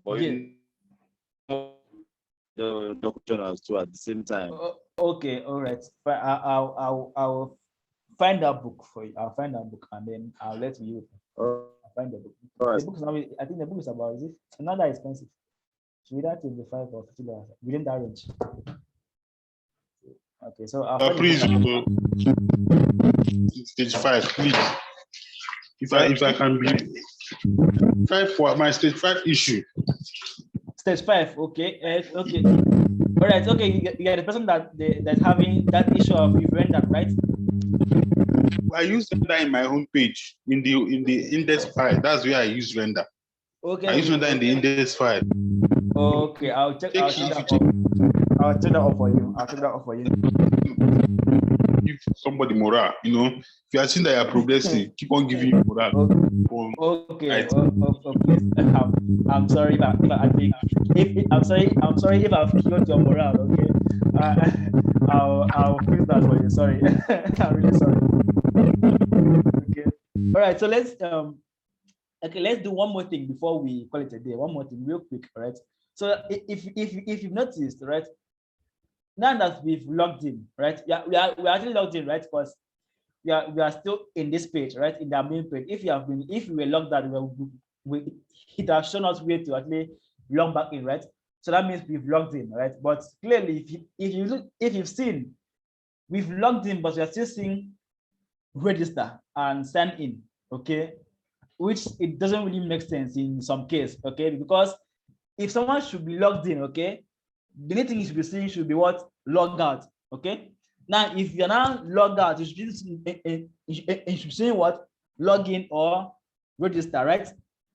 but the document too at the same time. Okay, all right. But I'll find that book for you. I'll find that book and then I'll let you. I'll find the book. Right. The book is not. I think the book is about. Is it not that expensive? Should be that $25 or $50 within that range. Okay, so please, stage 5, please. If I can be 5 for my stage 5 issue. Stage 5, okay, okay, all right, okay. You are the person that's having that issue of render, right? I use render in my home page in the index file. That's where I use render. Okay. I use render in the index file. Okay, I'll check that off for you. Give somebody morale, if you are seeing that you're progressing, keep on giving you morale. Okay. I'm sorry if I've killed your morale. Okay, I'll fix that for you. Sorry, I'm really sorry. Okay, all right. So let's Okay, let's do one more thing before we call it a day. One more thing, real quick, all right? So if you've noticed, right, now that we've logged in, right, we are actually logged in, right, because we are still in this page, right, in the main page. If we were logged out, it has shown us where to actually log back in, right? So that means we've logged in, right? But clearly, if you've seen, we've logged in, but we are still seeing register and sign in, okay? Which it doesn't really make sense in some case, okay? Because if someone should be logged in, okay, the only thing you should be seeing should be what? Log out, okay? Now, if you're now logged out, you should be seeing what? Login or register, right?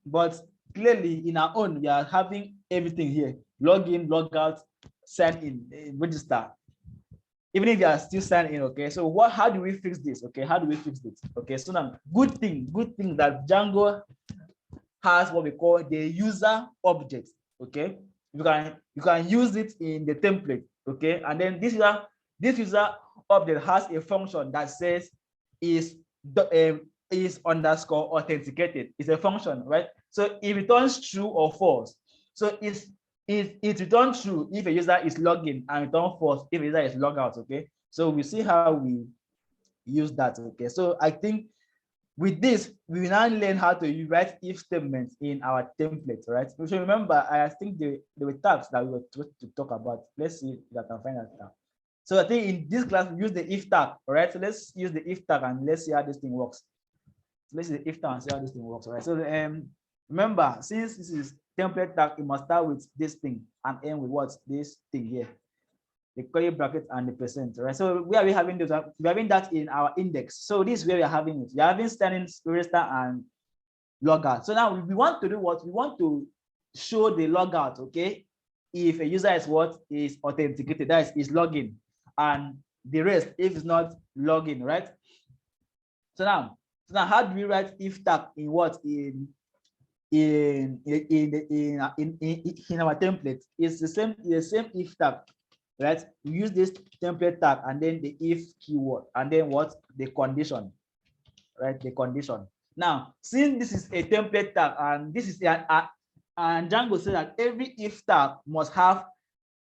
But clearly, in our own, we are having everything here: login, log out, sign in, register. Even if you are still signing in, okay. So how do we fix this? Okay, how do we fix this? Okay, so now good thing that Django has what we call the user object. Okay, you can use it in the template. Okay, and then this user object has a function that says is underscore authenticated. It's a function, right? So it returns true or false. So it returns true if a user is logged in, and return false if a user is logged out. Okay, so we see how we use that. Okay, so I think with this, we will now learn how to write if statements in our template, right? So remember, I think there were tags that we were supposed to talk about. Let's see if I can find that tag. So I think in this class, we use the if tag, all right? So let's use the if tag and let's see how this thing works. So let's use the if tag and see how this thing works, all right? So remember, since this is template tag, it must start with this thing and end with what? This thing here, the curly bracket and the percent, right? So where are we having those? We're having that in our index. So this is where we're having it. We're having standing, register, and logout. So now we want to do what? We want to show the logout, okay? If a user is what? Is authenticated, that is login, and the rest if it's not login, right? So now how do we write if tag in what? In our template? It's the same if tag, right? We use this template tag and then the if keyword and then what? The condition, right? The condition. Now, since this is a template tag and this is and Django says that every if tag must have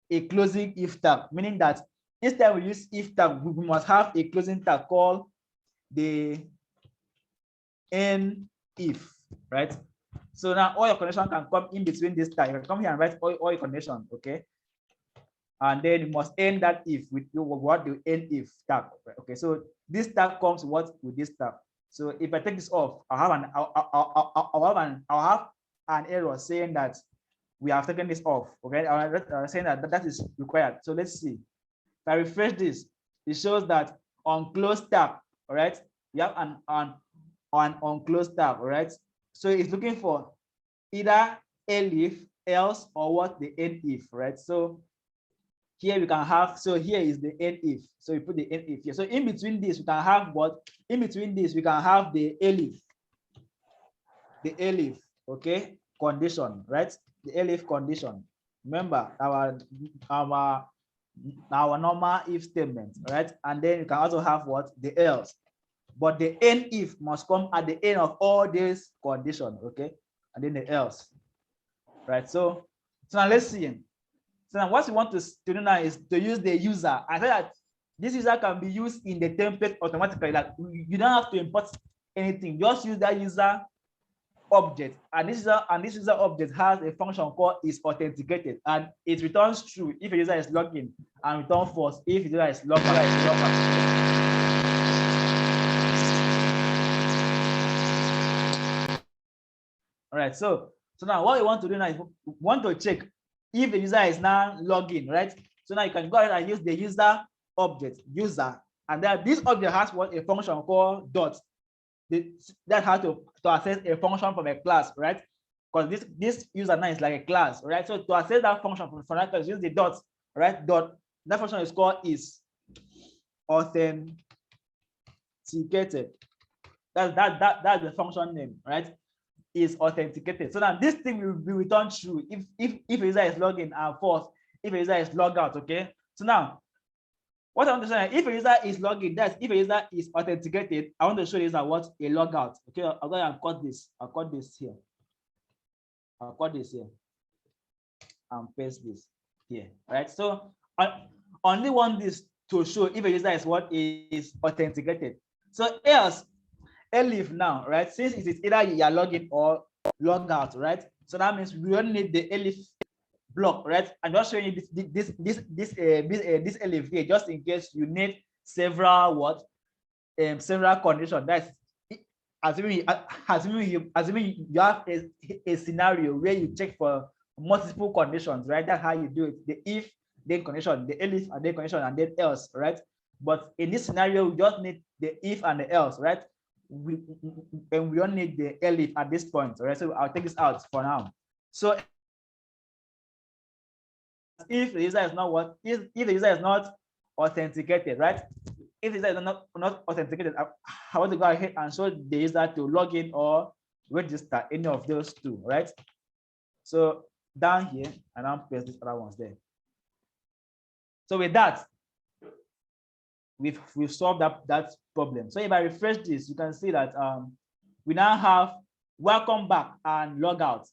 a closing if tag, meaning that each time we use if tag, we must have a closing tag called the end if, right? So now all your condition can come in between this tag. You can come here and write all your condition, okay? And then you must end that if with what the end if tag. Okay, so this tag comes what with this tag. So if I take this off, I'll have an error saying that we have taken this off. Okay, saying that is required. So let's see. If I refresh this, it shows that on close tab, all right, you have an on close tab, all right. So it's looking for either elif, else, or what? The end if, right? So here we can have, so here is the end if. So we put the end if here. So in between this, we can have what? In between this, we can have the elif. The elif, okay, condition, right? The elif condition. Remember our normal if statement, right? And then you can also have what? The else. But the end if must come at the end of all these conditions, okay? And then the else, right? So now let's see. So now what we want to do now is to use the user. I said that this user can be used in the template automatically. Like you don't have to import anything. Just use that user object. And this user object has a function called is authenticated, and it returns true if a user is logged in, and return false if a user is logged out. All right. So now what we want to do now is we want to check if the user is now logged in, right? So now you can go ahead and use the user object, user, and then this object has what? A function called dot. That has to access a function from a class, right? Because this user now is like a class, right? So to access that function from that class, use the dot, right? Dot. That function is called is authenticated. That's the function name, right? Is authenticated. So now this thing will be returned true if a user is logged in, and false if a user is logged out. Okay. So now What I want to say, if a user is logged in, that's if a user is authenticated, I want to show you that what a logout. Okay, I'll go and cut this. I'll cut this here. I'll cut this here and paste this here. Right. So I only want this to show if a user is what is authenticated. So else, elif now, right? Since it is either you are logging or log out, right? So that means we don't need the elif block, right? I'm just showing you this elif here, just in case you need several what several conditions. That's assuming you have a scenario where you check for multiple conditions, right? That's how you do it. The if, then condition, the elif, and then condition, and then else, right? But in this scenario, we just need the if and the else, right? We don't need the elif at this point, right? So I'll take this out for now. So if the user is not what, if the user is not authenticated, right? If the user is not authenticated, I want to go ahead and show the user to log in or register, any of those two, right? So down here, and I'll paste these other ones there. So with that, we've solved that problem. So if I refresh this, you can see that we now have welcome back and log out.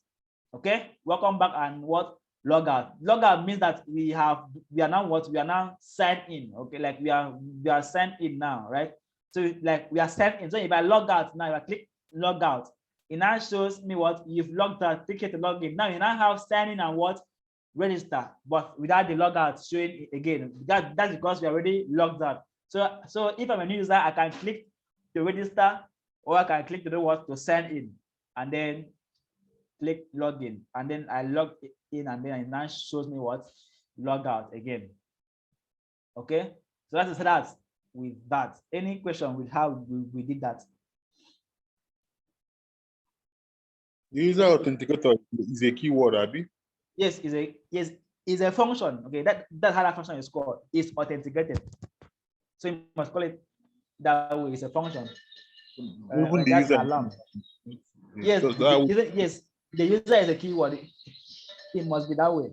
Okay, welcome back and what? Log out. Log out means that we are now signed in. Okay, like we are signed in now, right? So like we are signed in. So if I log out now, if I click log out, it now shows me what you've logged out. Click here to log in. Now you now have sign in and what? Register, but without the logout showing again. That's because we already logged out. So if I'm a new user, I can click to register, or I can click to do what? To sign in, and then click login, and then I log in, and then it now shows me what? Log out again. Okay, so that's that with that. Any question with how we did that? User authenticator is a keyword, Abby. Yes, is a function. Okay, that's how that function is called. It's authenticated. So you must call it that way. It's a function. Even the that's user. alarm. Yes, So yes, the user is a keyword. It must be that way.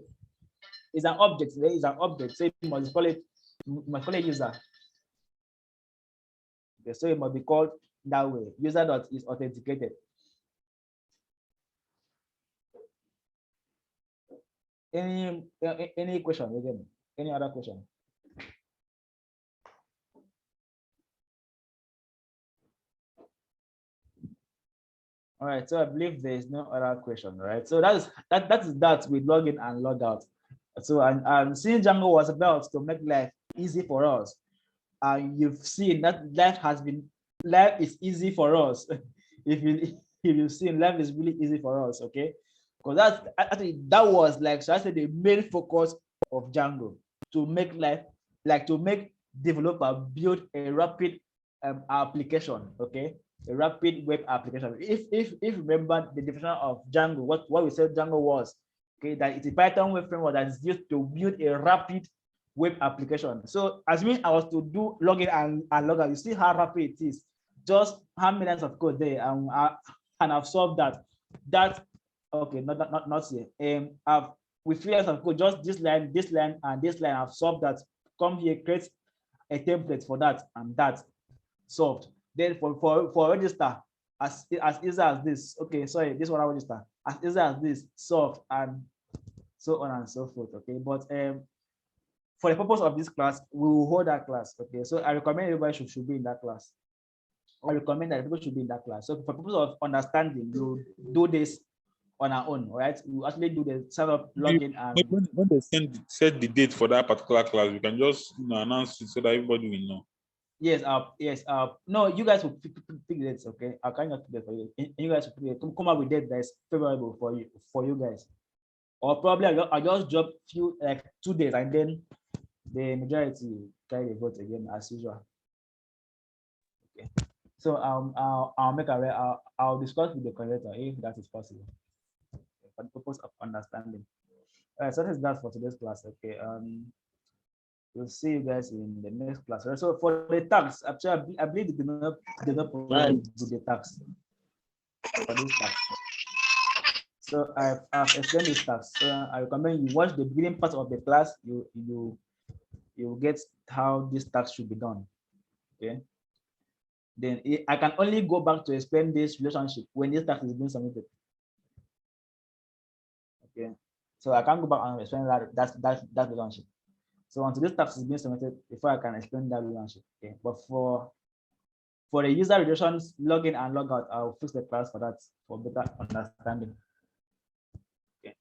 It's an object. There is an object. So you must call it user. Okay, so it must be called that way. User dot is authenticated. Any question again? Any other question? All right, so I believe there is no other question, right? So that is that with login and logout. So and since Django was about to make life easy for us, you've seen that life is easy for us. if you've seen, life is really easy for us, okay? Because that was like, so I said, the main focus of Django, to make life, like to make developer build a rapid application, okay? A rapid web application. If remember the definition of Django, what we said Django was, okay, that it's a Python web framework that is used to build a rapid web application. So assuming I was to do login and logout, you see how rapid it is. Just how many lines of code there, and I've solved that. Okay, not here. With 3 lines of code, just this line, and this line, I've solved that. Come here, create a template for that, and that solved. Then for register, as easy as this. Okay, sorry, this one I register. As easy as this, solved, and so on and so forth. Okay, but for the purpose of this class, we will hold that class. Okay, so I recommend everybody should be in that class. I recommend that people should be in that class. So for purpose of understanding, you do this on our own, right? We actually do the sign up, login, and when they set the date for that particular class, we can just announce it so that everybody will know. Yes, no, you guys will pick dates, okay? I cannot pick that for you. You guys will pick, come up with date that is favorable for you guys. Or probably I just drop few, like 2 days, and then the majority carry the vote again as usual. Okay. So I'll discuss with the coordinator if that is possible, for the purpose of understanding. All right, so that's for today's class. Okay. We'll see you guys in the next class. Right? So for the tax, actually, I believe they did not provide with the tax for this tax. So I've explained this tax. So I recommend you watch the beginning part of the class. You you will get how this task should be done. Okay. Then I can only go back to explain this relationship when this task is being submitted. Okay. So I can't go back and explain that relationship. So until this task is being submitted, before I can explain that relationship. Okay. But for the user relations login and logout, I'll fix the class for that for better understanding. Okay.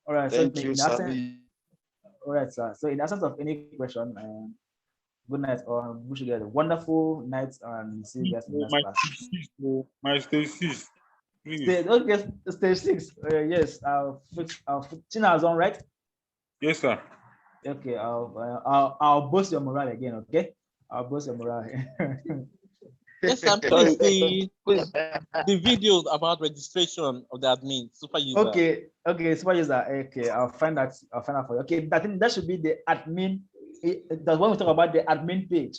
All right. Thank so you, all right, sir. So in the absence of any question, good night or wish you guys a wonderful night and see you guys in the next class. My stage 6, please. Okay, stage 6. Yes, I'll China is on, right? Yes, sir. Okay, I'll boost your morale again. Okay, I'll boost your morale. Yes, and please the videos about registration of the admin super user. Okay, super user. Okay, I'll find that for you. Okay, I think that should be the admin. That's when we talk about the admin page.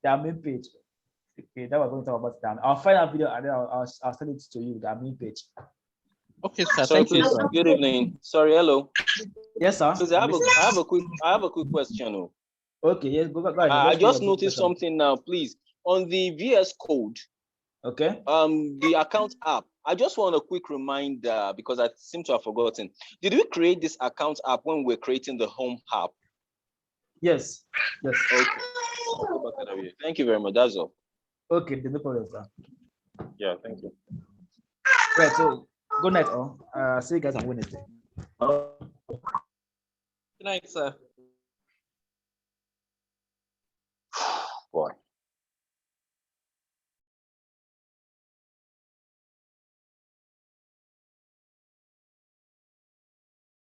The admin page. Okay, that was going to talk about that. I'll find that video and then I'll send it to you, the admin page. Okay, sir. Sorry, Thank you, please. sir. Good evening. Sorry, hello. Yes, sir. Please, I have a quick question. Oh. Okay, yes, go ahead. I just noticed something now, please. On the VS Code, okay. The account app. I just want a quick reminder because I seem to have forgotten. Did we create this account app when we're creating the home app? Yes. Yes. Okay. Thank you very much. That's all. Okay, no problem, sir. Yeah, thank you. Right, so good night, all. See you guys on Wednesday. Good night, sir.